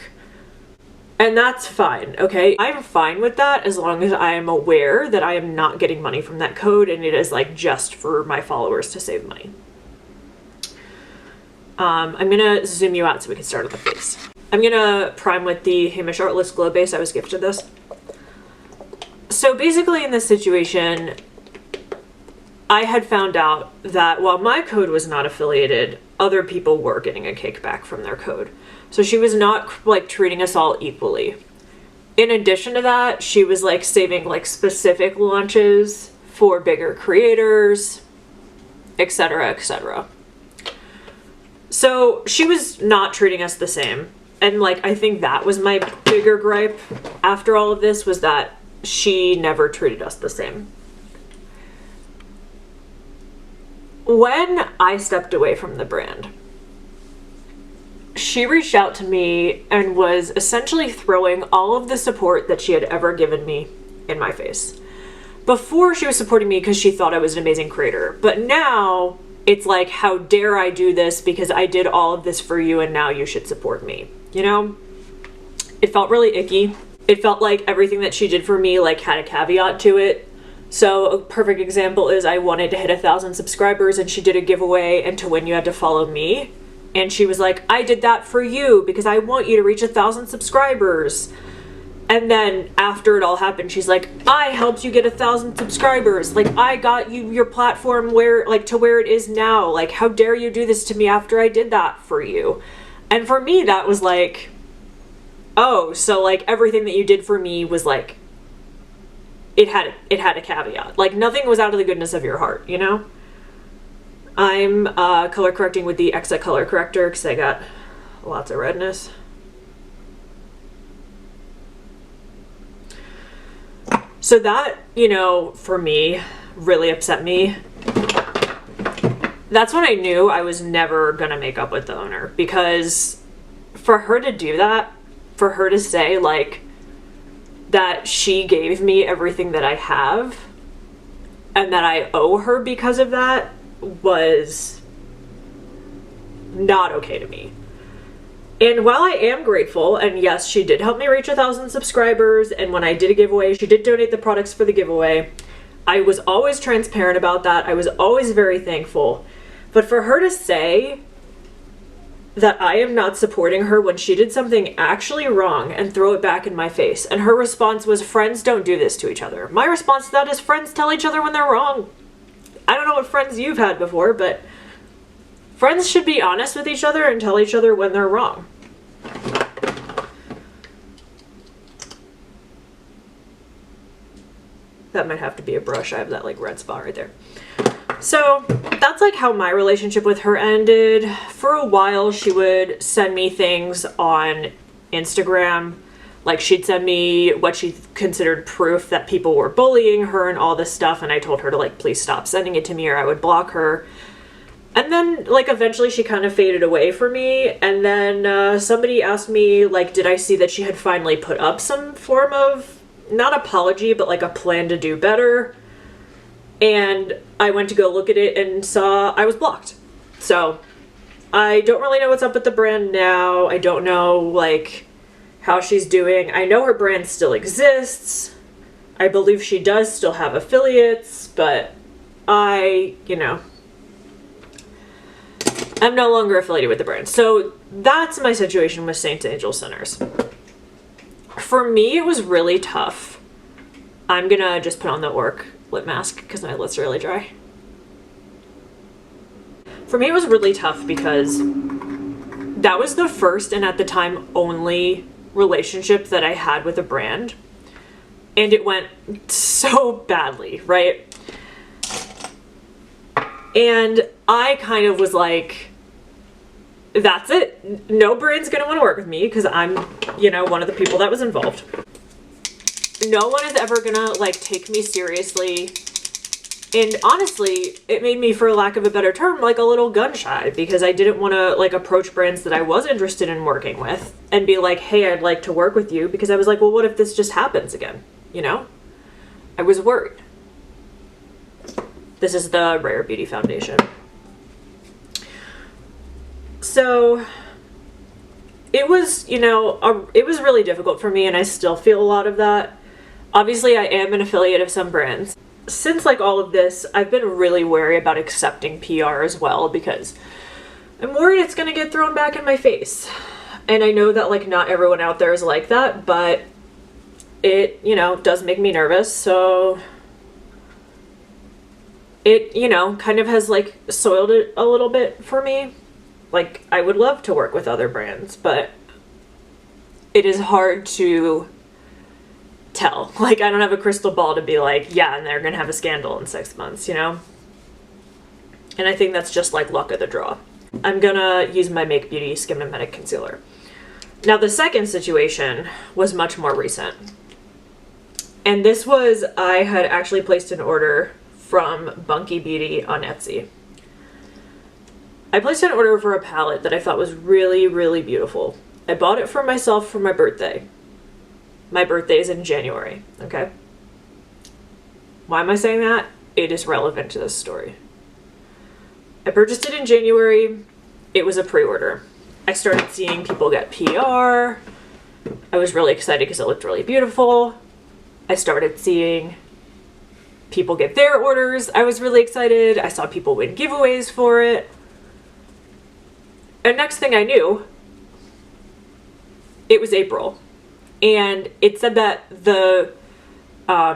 And that's fine, okay? I'm fine with that as long as I am aware that I am not getting money from that code and it is, like, just for my followers to save money. I'm gonna zoom you out so we can start on the face. I'm gonna prime with the Hamish Artlist Glow Base. I was gifted this. So basically in this situation, I had found out that while my code was not affiliated, other people were getting a kickback from their code. So she was not, like, treating us all equally. In addition to that, she was, like, saving, like, specific launches for bigger creators, etc., etc. So she was not treating us the same. And, like, I think that was my bigger gripe after all of this, was that she never treated us the same. When I stepped away from the brand, she reached out to me and was essentially throwing all of the support that she had ever given me in my face. Before, she was supporting me because she thought I was an amazing creator. But now, it's like, how dare I do this because I did all of this for you and now you should support me, you know? It felt really icky. It felt like everything that she did for me, like, had a caveat to it. So a perfect example is I wanted to hit 1,000 subscribers and she did a giveaway, and to win you had to follow me. And she was like, I did that for you because I want you to reach 1,000 subscribers. And then after it all happened, she's like, I helped you get 1,000 subscribers. Like, I got you your platform where, like, to where it is now. Like, how dare you do this to me after I did that for you? And for me, that was like, oh, so, like, everything that you did for me was like, it had a caveat. Like, nothing was out of the goodness of your heart, you know? I'm color correcting with the Exa color corrector because I got lots of redness. So that, you know, for me, really upset me. That's when I knew I was never gonna make up with the owner, because for her to do that, for her to say, like, that she gave me everything that I have and that I owe her because of that, was not okay to me. And while I am grateful, and yes, she did help me reach 1,000 subscribers, and when I did a giveaway, she did donate the products for the giveaway. I was always transparent about that. I was always very thankful. But for her to say that I am not supporting her when she did something actually wrong and throw it back in my face, and her response was, friends don't do this to each other. My response to that is, friends tell each other when they're wrong. I don't know what friends you've had before, but friends should be honest with each other and tell each other when they're wrong. That might have to be a brush. I have that, like, red spot right there. So that's, like, how my relationship with her ended. For a while, she would send me things on Instagram. Like, she'd send me what she considered proof that people were bullying her and all this stuff, and I told her to, like, please stop sending it to me or I would block her. And then, like, eventually she kind of faded away from me, and then somebody asked me, like, did I see that she had finally put up some form of, not apology, but, like, a plan to do better. And I went to go look at it and saw I was blocked. So I don't really know what's up with the brand now. I don't know, like, how she's doing. I know her brand still exists. I believe she does still have affiliates, but you know, I'm no longer affiliated with the brand. So that's my situation with Saints Angel Sinners. For me, it was really tough. I'm gonna just put on the Orc lip mask because my lips are really dry. For me, it was really tough because that was the first and at the time only relationship that I had with a brand. And it went so badly, right? And I kind of was like, that's it. No brand's gonna want to work with me because I'm, one of the people that was involved. No one is ever gonna take me seriously. And honestly, it made me, for lack of a better term, a little gun shy because I didn't want to approach brands that I was interested in working with and be like, hey, I'd like to work with you, because I was like, well, what if this just happens again? I was worried. This is the Rare Beauty Foundation. So it was, it was really difficult for me, and I still feel a lot of that. Obviously, I am an affiliate of some brands. Since all of this, I've been really wary about accepting PR as well, because I'm worried it's gonna get thrown back in my face. And I know that not everyone out there is like that, but it, does make me nervous. So it, kind of has soiled it a little bit for me. I would love to work with other brands, but it is hard to tell. I don't have a crystal ball to be yeah, and they're gonna have a scandal in 6 months, And I think that's just luck of the draw. I'm gonna use my Make Beauty Skin Mimetic Concealer. Now, the second situation was much more recent. And this was, I had actually placed an order from Bunky Beauty on Etsy. I placed an order for a palette that I thought was really, really beautiful. I bought it for myself for my birthday. My birthday is in January, okay? Why am I saying that? It is relevant to this story. I purchased it in January. It was a pre-order. I started seeing people get PR. I was really excited because it looked really beautiful. I started seeing people get their orders. I was really excited. I saw people win giveaways for it. And next thing I knew, it was April. And it said that the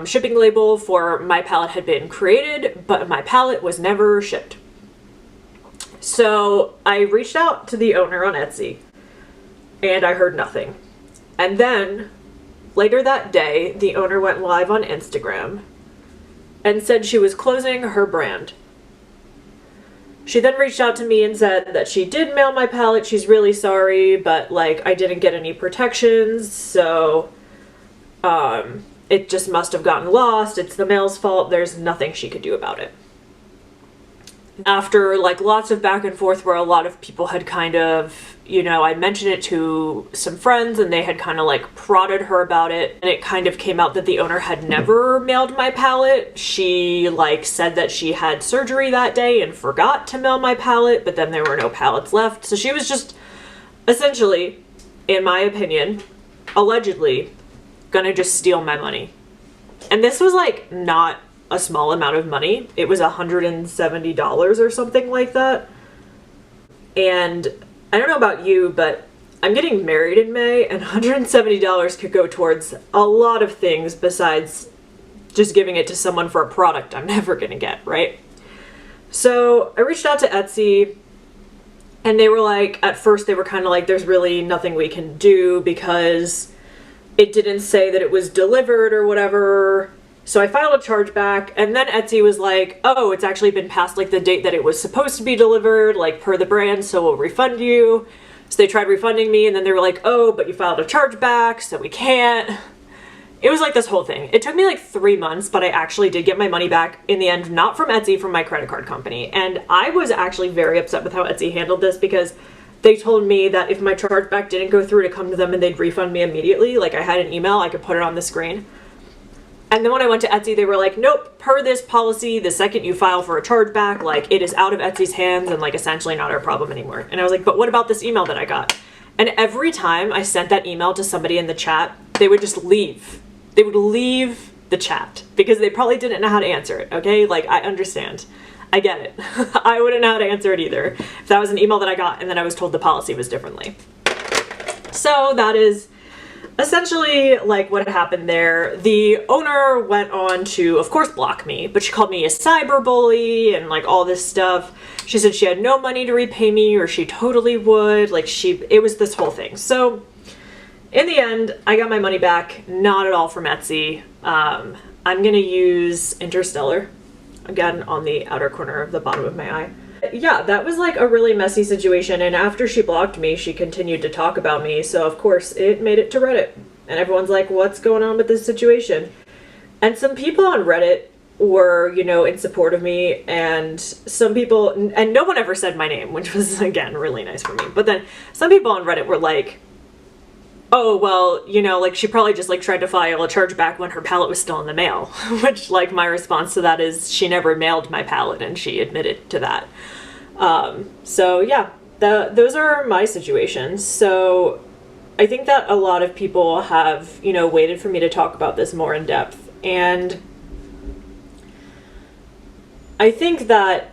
shipping label for my palette had been created, but my palette was never shipped. So I reached out to the owner on Etsy, and I heard nothing. And then later that day, the owner went live on Instagram and said she was closing her brand. She then reached out to me and said that she did mail my palette. She's really sorry, but I didn't get any protections, so it just must have gotten lost. It's the mail's fault. There's nothing she could do about it. After lots of back and forth where a lot of people had kind of, I mentioned it to some friends and they had kind of prodded her about it, and it kind of came out that the owner had never mailed my palette. She said that she had surgery that day and forgot to mail my palette, but then there were no palettes left. So she was just essentially, in my opinion, allegedly gonna just steal my money. And this was not a small amount of money. It was $170 or something like that. And I don't know about you, but I'm getting married in May, and $170 could go towards a lot of things besides just giving it to someone for a product I'm never gonna get, right? So I reached out to Etsy, and they were at first they were kind of there's really nothing we can do because it didn't say that it was delivered or whatever. So I filed a chargeback, and then Etsy was oh, it's actually been past the date that it was supposed to be delivered, per the brand, so we'll refund you. So they tried refunding me, and then they were oh, but you filed a chargeback, so we can't. It was this whole thing. It took me 3 months, but I actually did get my money back in the end, not from Etsy, from my credit card company. And I was actually very upset with how Etsy handled this, because they told me that if my chargeback didn't go through, to come to them and they'd refund me immediately. I had an email, I could put it on the screen. And then when I went to Etsy, they were nope, per this policy, the second you file for a chargeback, it is out of Etsy's hands and essentially not our problem anymore. And I was but what about this email that I got? And every time I sent that email to somebody in the chat, they would just leave. They would leave the chat because they probably didn't know how to answer it, okay? I understand. I get it. I wouldn't know how to answer it either if that was an email that I got and then I was told the policy was differently. So that is essentially like what happened there. The owner went on to, of course, block me, but she called me a cyber bully and like all this stuff. She said she had no money to repay me, or she totally would. Like it was this whole thing. So in the end, I got my money back, not at all from Etsy. I'm gonna use Interstellar, again, on the outer corner of the bottom of my eye. Yeah, that was like a really messy situation, and after she blocked me, she continued to talk about me, so of course it made it to Reddit. And everyone's like, what's going on with this situation? And some people on Reddit were, you know, in support of me, and some people, and no one ever said my name, which was, again, really nice for me. But then some people on Reddit were like, oh, well, you know, like, she probably just, like, tried to file a chargeback when her pallet was still in the mail. Which, like, my response to that is she never mailed my pallet, and she admitted to that. So, yeah, those are my situations. So I think that a lot of people have, you know, waited for me to talk about this more in depth. And I think that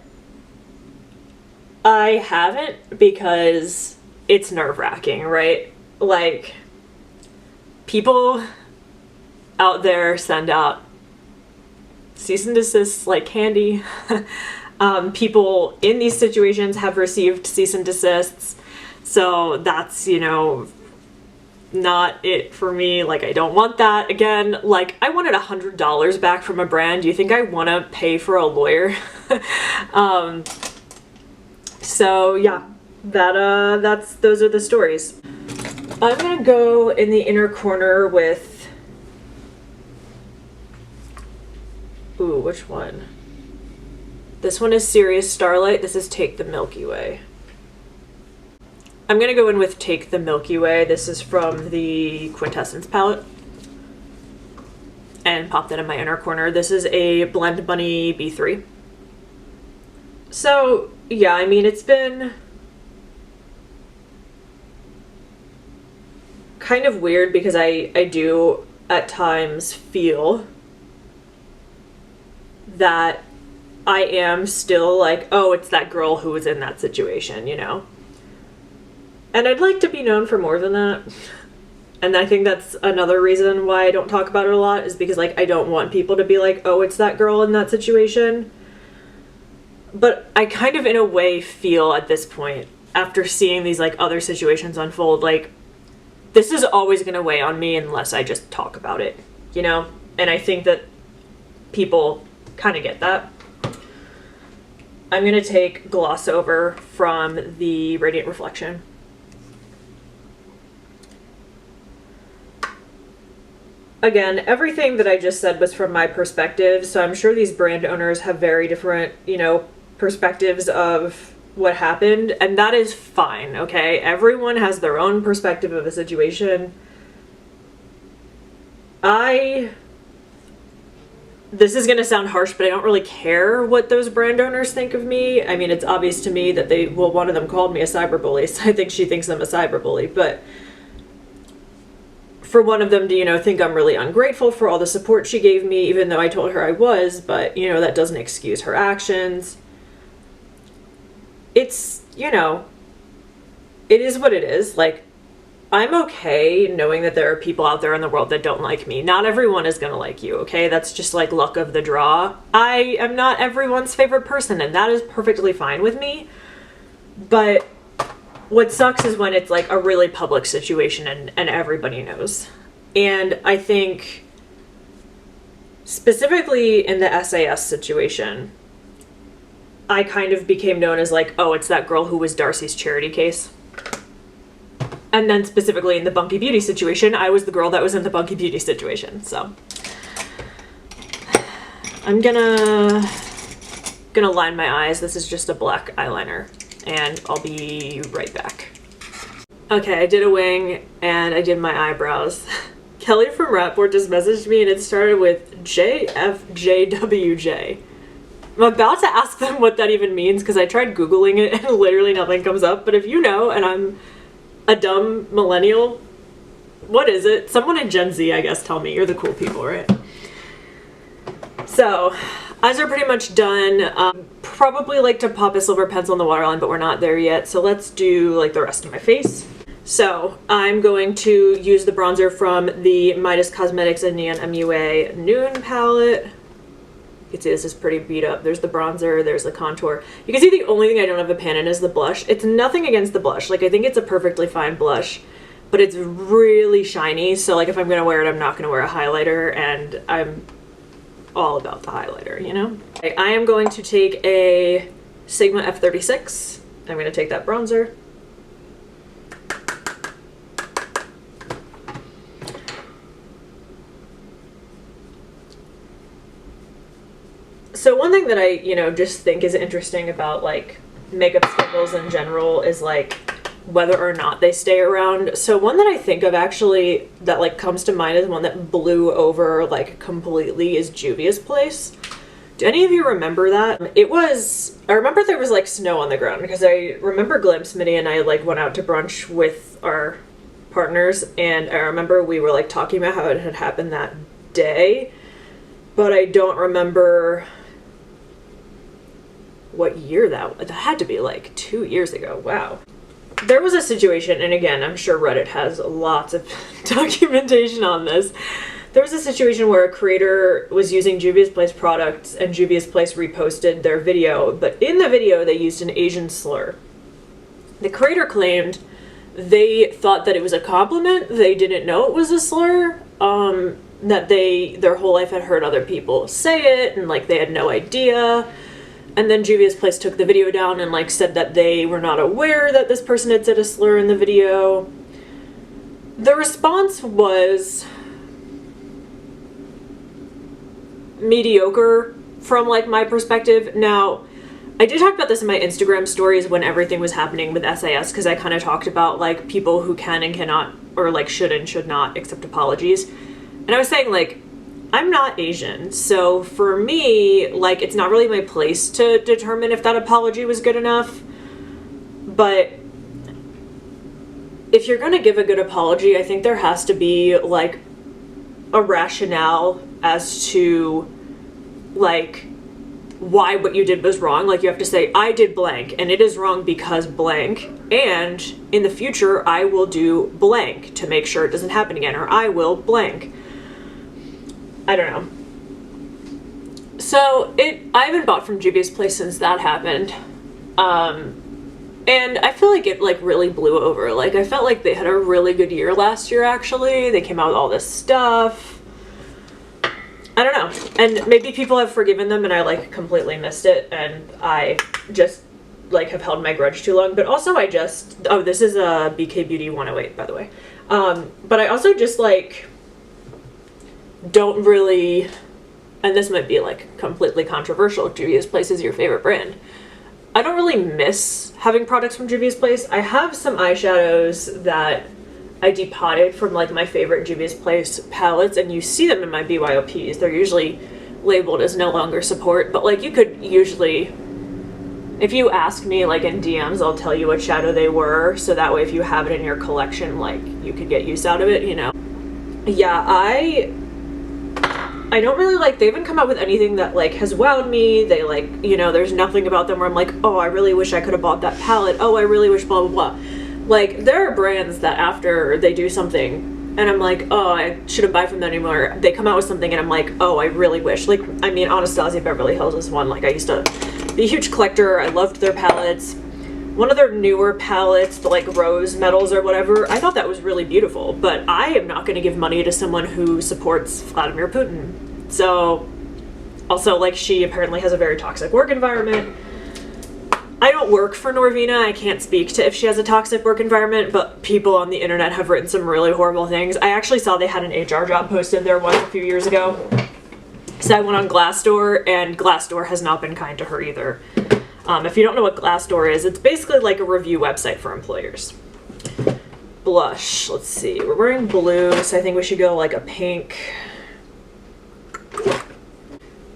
I haven't because it's nerve-wracking, right? Like, people out there send out cease and desists like candy. People in these situations have received cease and desists. So that's, you know, not it for me. Like, I don't want that. Again, like, I wanted $100 back from a brand. Do you think I want to pay for a lawyer? So yeah, those are the stories. I'm gonna go in the inner corner with, ooh, which one? This one is Sirius Starlight. This is Take the Milky Way. I'm gonna go in with Take the Milky Way. This is from the Quintessence palette. And pop that in my inner corner. This is a Blend Bunny B3. So, yeah, I mean, it's been kind of weird because I do at times feel that I am still like, oh, it's that girl who was in that situation, you know? And I'd like to be known for more than that. And I think that's another reason why I don't talk about it a lot, is because, like, I don't want people to be like, oh, it's that girl in that situation. But I kind of, in a way, feel at this point, after seeing these, like, other situations unfold, like, this is always going to weigh on me unless I just talk about it, you know? And I think that people kind of get that. I'm going to take Gloss Over from the Radiant Reflection. Again, everything that I just said was from my perspective, so I'm sure these brand owners have very different, you know, perspectives of what happened, and that is fine, okay? Everyone has their own perspective of the situation. This is gonna sound harsh, but I don't really care what those brand owners think of me. I mean, it's obvious to me that one of them called me a cyberbully, so I think she thinks I'm a cyberbully, but for one of them to, you know, think I'm really ungrateful for all the support she gave me, even though I told her I was, but, you know, that doesn't excuse her actions. It's, you know, it is what it is. Like, I'm okay knowing that there are people out there in the world that don't like me. Not everyone is gonna like you, okay? That's just, like, luck of the draw. I am not everyone's favorite person, and that is perfectly fine with me. But what sucks is when it's, like, a really public situation and everybody knows. And I think, specifically in the SAS situation, I kind of became known as, like, oh, it's that girl who was Darcy's charity case. And then specifically in the Bunky Beauty situation, I was the girl that was in the Bunky Beauty situation, so. I'm gonna line my eyes. This is just a black eyeliner, and I'll be right back. Okay, I did a wing, and I did my eyebrows. Kelly from Rapboard just messaged me, and it started with JFJWJ. I'm about to ask them what that even means, because I tried Googling it, and literally nothing comes up, but if you know, and I'm a dumb millennial, what is it? Someone in Gen Z, I guess, tell me. You're the cool people, right? So, eyes are pretty much done. probably like to pop a silver pencil in the waterline, but we're not there yet. So let's do like the rest of my face. So I'm going to use the bronzer from the Midas Cosmetics and Neon MUA Noon palette. You can see this is pretty beat up. There's the bronzer, there's the contour. You can see the only thing I don't have a pan in is the blush. It's nothing against the blush. Like, I think it's a perfectly fine blush, but it's really shiny. So like if I'm gonna wear it, I'm not gonna wear a highlighter, and I'm all about the highlighter, you know? I am going to take a Sigma F36. I'm gonna take that bronzer. So one thing that I, you know, just think is interesting about like makeup staples in general is like whether or not they stay around. So one that I think of actually that like comes to mind as one that blew over like completely is Juvia's Place. Do any of you remember that? I remember there was like snow on the ground because I remember Glimpse, Minnie and I like went out to brunch with our partners, and I remember we were like talking about how it had happened that day, but I don't remember what year that had to be like 2 years ago. Wow. There was a situation, and again, I'm sure Reddit has lots of documentation on this. There was a situation where a creator was using Juvia's Place products and Juvia's Place reposted their video, but in the video they used an Asian slur. The creator claimed they thought that it was a compliment, they didn't know it was a slur, that their whole life had heard other people say it and like they had no idea. And then Juvia's Place took the video down and like said that they were not aware that this person had said a slur in the video. The response was mediocre from like my perspective. Now, I did talk about this in my Instagram stories when everything was happening with SAS, because I kind of talked about like people who can and cannot, or like should and should not accept apologies. And I was saying like, I'm not Asian, so for me, like, it's not really my place to determine if that apology was good enough. But if you're gonna give a good apology, I think there has to be like a rationale as to like why what you did was wrong. Like, you have to say, I did blank and it is wrong because blank, and in the future I will do blank to make sure it doesn't happen again, or I will blank. I don't know. So I haven't bought from Juvia's Place since that happened. And I feel like it like really blew over. Like, I felt like they had a really good year last year, actually. They came out with all this stuff. I don't know. And maybe people have forgiven them and I like completely missed it, and I just like have held my grudge too long. But also oh, this is a BK Beauty 108, by the way. But I also just like don't really, and this might be like completely controversial, Juvia's Place is your favorite brand. I don't really miss having products from Juvia's Place. I have some eyeshadows that I depotted from like my favorite Juvia's Place palettes, and you see them in my BYOPs. They're usually labeled as no longer support, but like you could usually, if you ask me like in DMs, I'll tell you what shadow they were, so that way if you have it in your collection, like you could get use out of it, you know. Yeah, I don't really like, they haven't come out with anything that like has wowed me. They like, you know, there's nothing about them where I'm like, oh, I really wish I could have bought that palette. Oh, I really wish blah, blah, blah. Like, there are brands that after they do something and I'm like, oh, I shouldn't buy from them anymore, they come out with something and I'm like, oh, I really wish. Like, I mean, Anastasia Beverly Hills is one. Like, I used to be a huge collector. I loved their palettes. One of their newer palettes, the like rose metals or whatever, I thought that was really beautiful, but I am not going to give money to someone who supports Vladimir Putin. So, also, like, she apparently has a very toxic work environment. I don't work for Norvina. I can't speak to if she has a toxic work environment, but people on the internet have written some really horrible things. I actually saw they had an HR job posted there once a few years ago. So I went on Glassdoor, and Glassdoor has not been kind to her either. If you don't know what Glassdoor is, it's basically like a review website for employers. Blush, let's see. We're wearing blue, so I think we should go like a pink.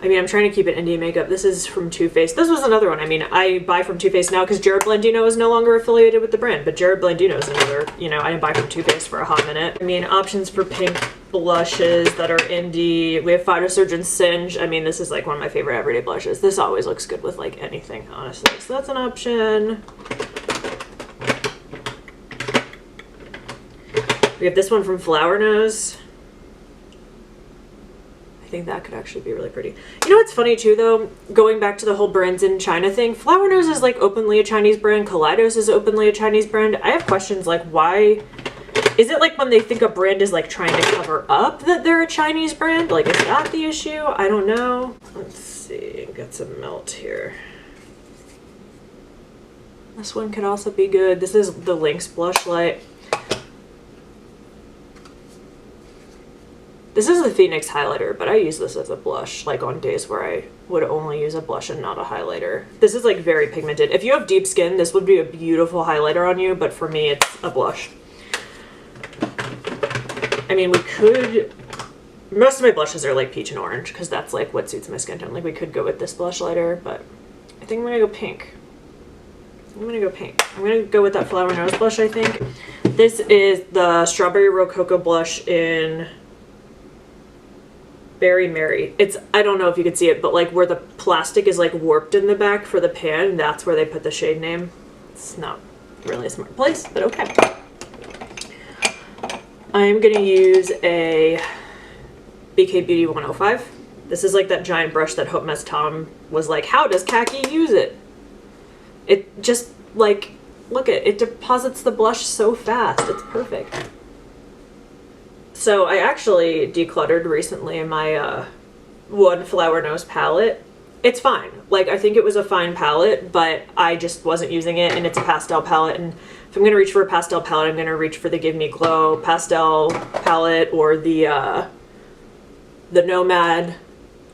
I mean, I'm trying to keep it indie makeup. This is from Too Faced. This was another one. I mean, I buy from Too Faced now because Jared Blandino is no longer affiliated with the brand, but Jared Blandino is another, you know, I didn't buy from Too Faced for a hot minute. I mean, options for pink blushes that are indie. We have Phytosurgeon Singe. I mean, this is like one of my favorite everyday blushes. This always looks good with like anything, honestly. So that's an option. We have this one from Flower Nose. I think that could actually be really pretty. You know what's funny too though? Going back to the whole brands in China thing, Flower Nose is like openly a Chinese brand. Kaleidos is openly a Chinese brand. I have questions like why... Is it like when they think a brand is like trying to cover up that they're a Chinese brand? Like, is that the issue? I don't know. Let's see, get some melt here. This one could also be good. This is the Lynx Blush Light. This is the Phoenix highlighter, but I use this as a blush, like on days where I would only use a blush and not a highlighter. This is like very pigmented. If you have deep skin, this would be a beautiful highlighter on you, but for me, it's a blush. I mean, we could... Most of my blushes are like peach and orange, because that's like what suits my skin tone. Like, we could go with this blush lighter, but I think I'm gonna go pink. I'm gonna go with that Flower Nose blush, I think. This is the Strawberry Rococo blush in Berry Mary. It's, I don't know if you can see it, but like where the plastic is like warped in the back for the pan, that's where they put the shade name. It's not really a smart place, but okay. I'm gonna use a BK Beauty 105. This is like that giant brush that Hope Mess Tom was like, how does Khaki use it? It just like, look at it, deposits the blush so fast. It's perfect. So I actually decluttered recently my one Flower Nose palette. It's fine. Like, I think it was a fine palette, but I just wasn't using it, and it's a pastel palette, and if I'm going to reach for a pastel palette, I'm going to reach for the Give Me Glow pastel palette, or the Nomad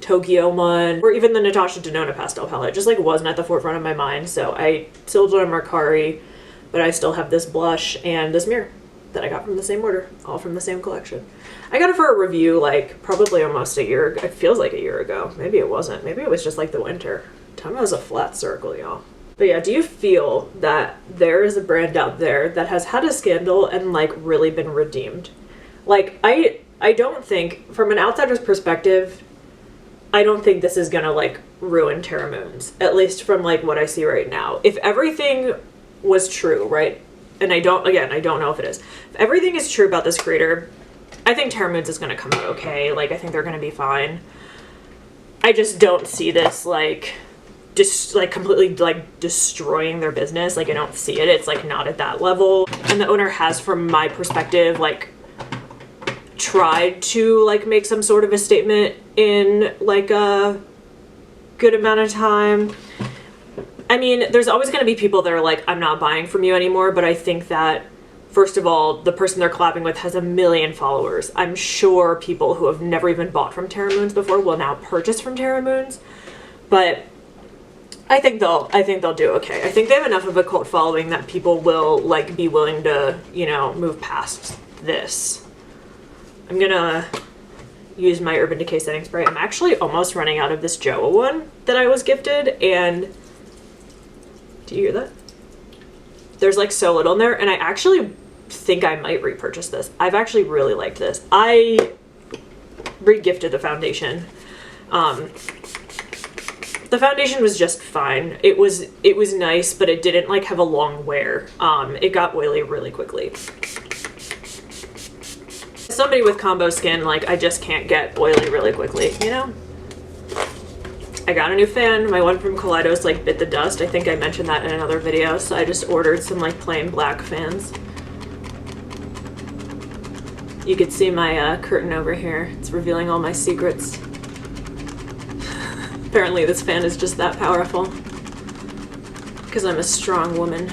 Tokyo one, or even the Natasha Denona pastel palette. It just like wasn't at the forefront of my mind, so I sold it on Mercari, but I still have this blush and this mirror that I got from the same order, all from the same collection. I got it for a review like probably almost a year ago. It feels like a year ago. Maybe it wasn't. Maybe it was just like the winter. Time was a flat circle, y'all. But yeah, do you feel that there is a brand out there that has had a scandal and like really been redeemed? Like, I don't think, from an outsider's perspective, I don't think this is gonna like ruin Terra Moons, at least from like what I see right now. If everything was true, right? And I don't know if it is. If everything is true about this creator, I think Terra Moons is gonna come out okay. Like, I think they're gonna be fine. I just don't see this like just like completely like destroying their business. Like, I don't see it. It's like not at that level. And the owner has, from my perspective, like tried to like make some sort of a statement in like a good amount of time. I mean, there's always going to be people that are like, I'm not buying from you anymore, but I think that, first of all, the person they're collabing with has 1 million followers. I'm sure people who have never even bought from Terra Moons before will now purchase from Terra Moons, but I think they'll do okay. I think they have enough of a cult following that people will like be willing to, you know, move past this. I'm gonna use my Urban Decay setting spray. I'm actually almost running out of this Joa one that I was gifted, and do you hear that? There's like so little in there, and I actually think I might repurchase this. I've actually really liked this. I re-gifted the foundation. The foundation was just fine. It was nice, but it didn't like have a long wear. It got oily really quickly. Somebody with combo skin, like, I just can't get oily really quickly, you know? I got a new fan. My one from Kaleidos like bit the dust. I think I mentioned that in another video, so I just ordered some like plain black fans. You could see my curtain over here. It's revealing all my secrets. Apparently this fan is just that powerful, because I'm a strong woman.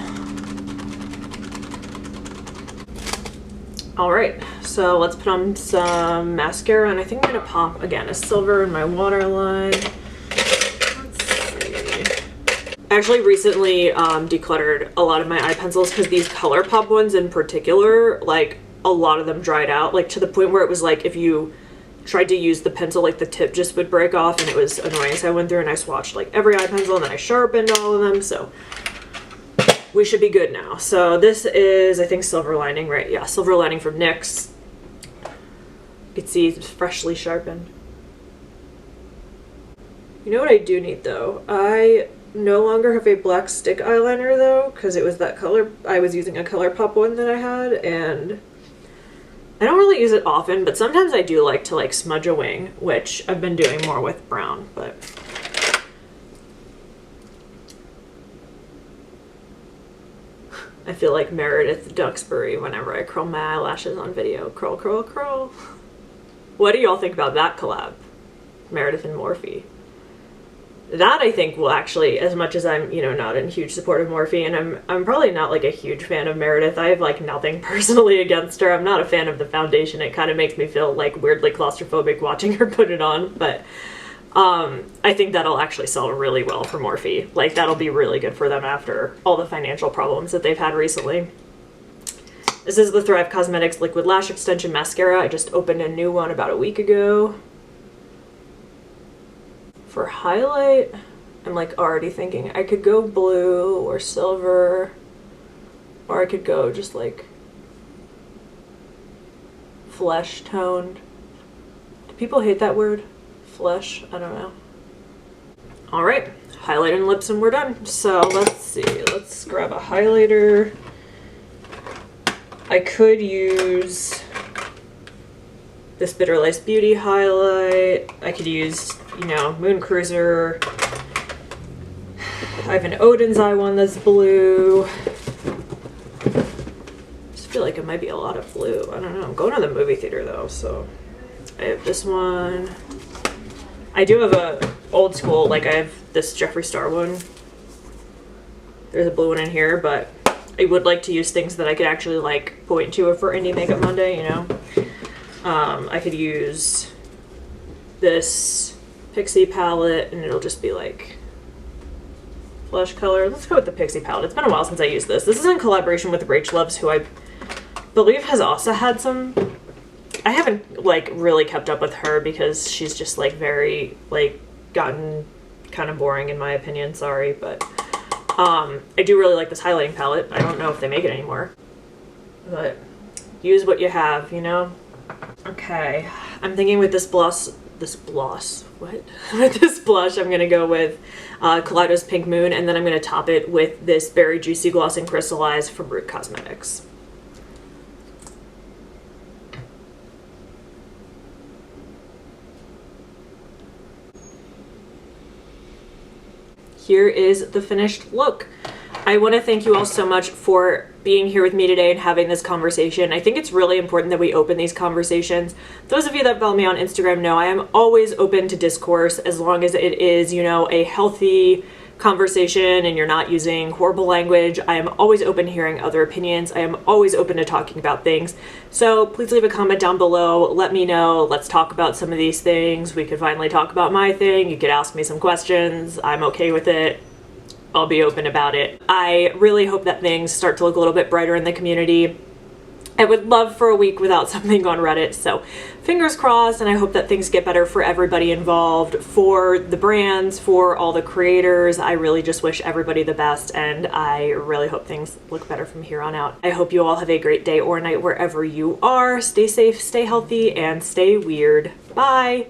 Alright, so let's put on some mascara, and I think I'm going to pop, again, a silver in my waterline. Let's see. I actually recently decluttered a lot of my eye pencils, because these ColourPop ones in particular, like, a lot of them dried out, like, to the point where it was like, if you tried to use the pencil, like, the tip just would break off, and it was annoying. So I went through and I swatched, like, every eye pencil, and then I sharpened all of them, so we should be good now. So this is, I think, Silver Lining, right? Yeah, Silver Lining from NYX. You can see it's freshly sharpened. You know what I do need though? I no longer have a black stick eyeliner though, because it was that color. I was using a ColourPop one that I had, and I don't really use it often, but sometimes I do like to like smudge a wing, which I've been doing more with brown, but I feel like Meredith Duxbury whenever I curl my eyelashes on video. Curl, curl, curl. What do y'all think about that collab? Meredith and Morphe. That I think will actually, as much as I'm, you know, not a huge supporter of Morphe, and I'm probably not like a huge fan of Meredith. I have like nothing personally against her. I'm not a fan of the foundation. It kind of makes me feel like weirdly claustrophobic watching her put it on, but I think that'll actually sell really well for Morphe. Like that'll be really good for them after all the financial problems that they've had recently. This is the Thrive Cosmetics Liquid Lash Extension Mascara. I just opened a new one about a week ago. For highlight, I'm like already thinking I could go blue or silver, or I could go just like flesh toned. Do people hate that word? Flesh? I don't know. All right, highlight and lips and we're done. So let's see, let's grab a highlighter. I could use this Bitter Lace Beauty highlight. I could use, you know, Moon Cruiser. I have an Odin's Eye one that's blue. I just feel like it might be a lot of blue. I don't know. I'm going to the movie theater though, so I have this one. I do have a old school, like I have this Jeffree Star one. There's a blue one in here, but I would like to use things that I could actually like point to for Indie Makeup Monday, you know. I could use this Pixie palette and it'll just be like flesh color. Let's go with the Pixie palette. It's been a while since I used this. This is in collaboration with Rach Loves, who I believe has also had some. I haven't like really kept up with her because she's just like very like gotten kind of boring in my opinion. Sorry, but I do really like this highlighting palette. I don't know if they make it anymore, but use what you have, you know. Okay, I'm thinking with this blush, what? With this blush, I'm gonna go with Kaleidos Pink Moon, and then I'm gonna top it with this Berry Juicy Gloss and Crystallize from Root Cosmetics. Here is the finished look. I want to thank you all so much for being here with me today and having this conversation. I think it's really important that we open these conversations. Those of you that follow me on Instagram know I am always open to discourse as long as it is, you know, a healthy conversation and you're not using horrible language. I am always open to hearing other opinions. I am always open to talking about things. So please leave a comment down below. Let me know. Let's talk about some of these things. We could finally talk about my thing. You could ask me some questions. I'm okay with it. I'll be open about it. I really hope that things start to look a little bit brighter in the community. I would love for a week without something on Reddit, so fingers crossed, and I hope that things get better for everybody involved, for the brands, for all the creators. I really just wish everybody the best, and I really hope things look better from here on out. I hope you all have a great day or night wherever you are. Stay safe, stay healthy, and stay weird. Bye!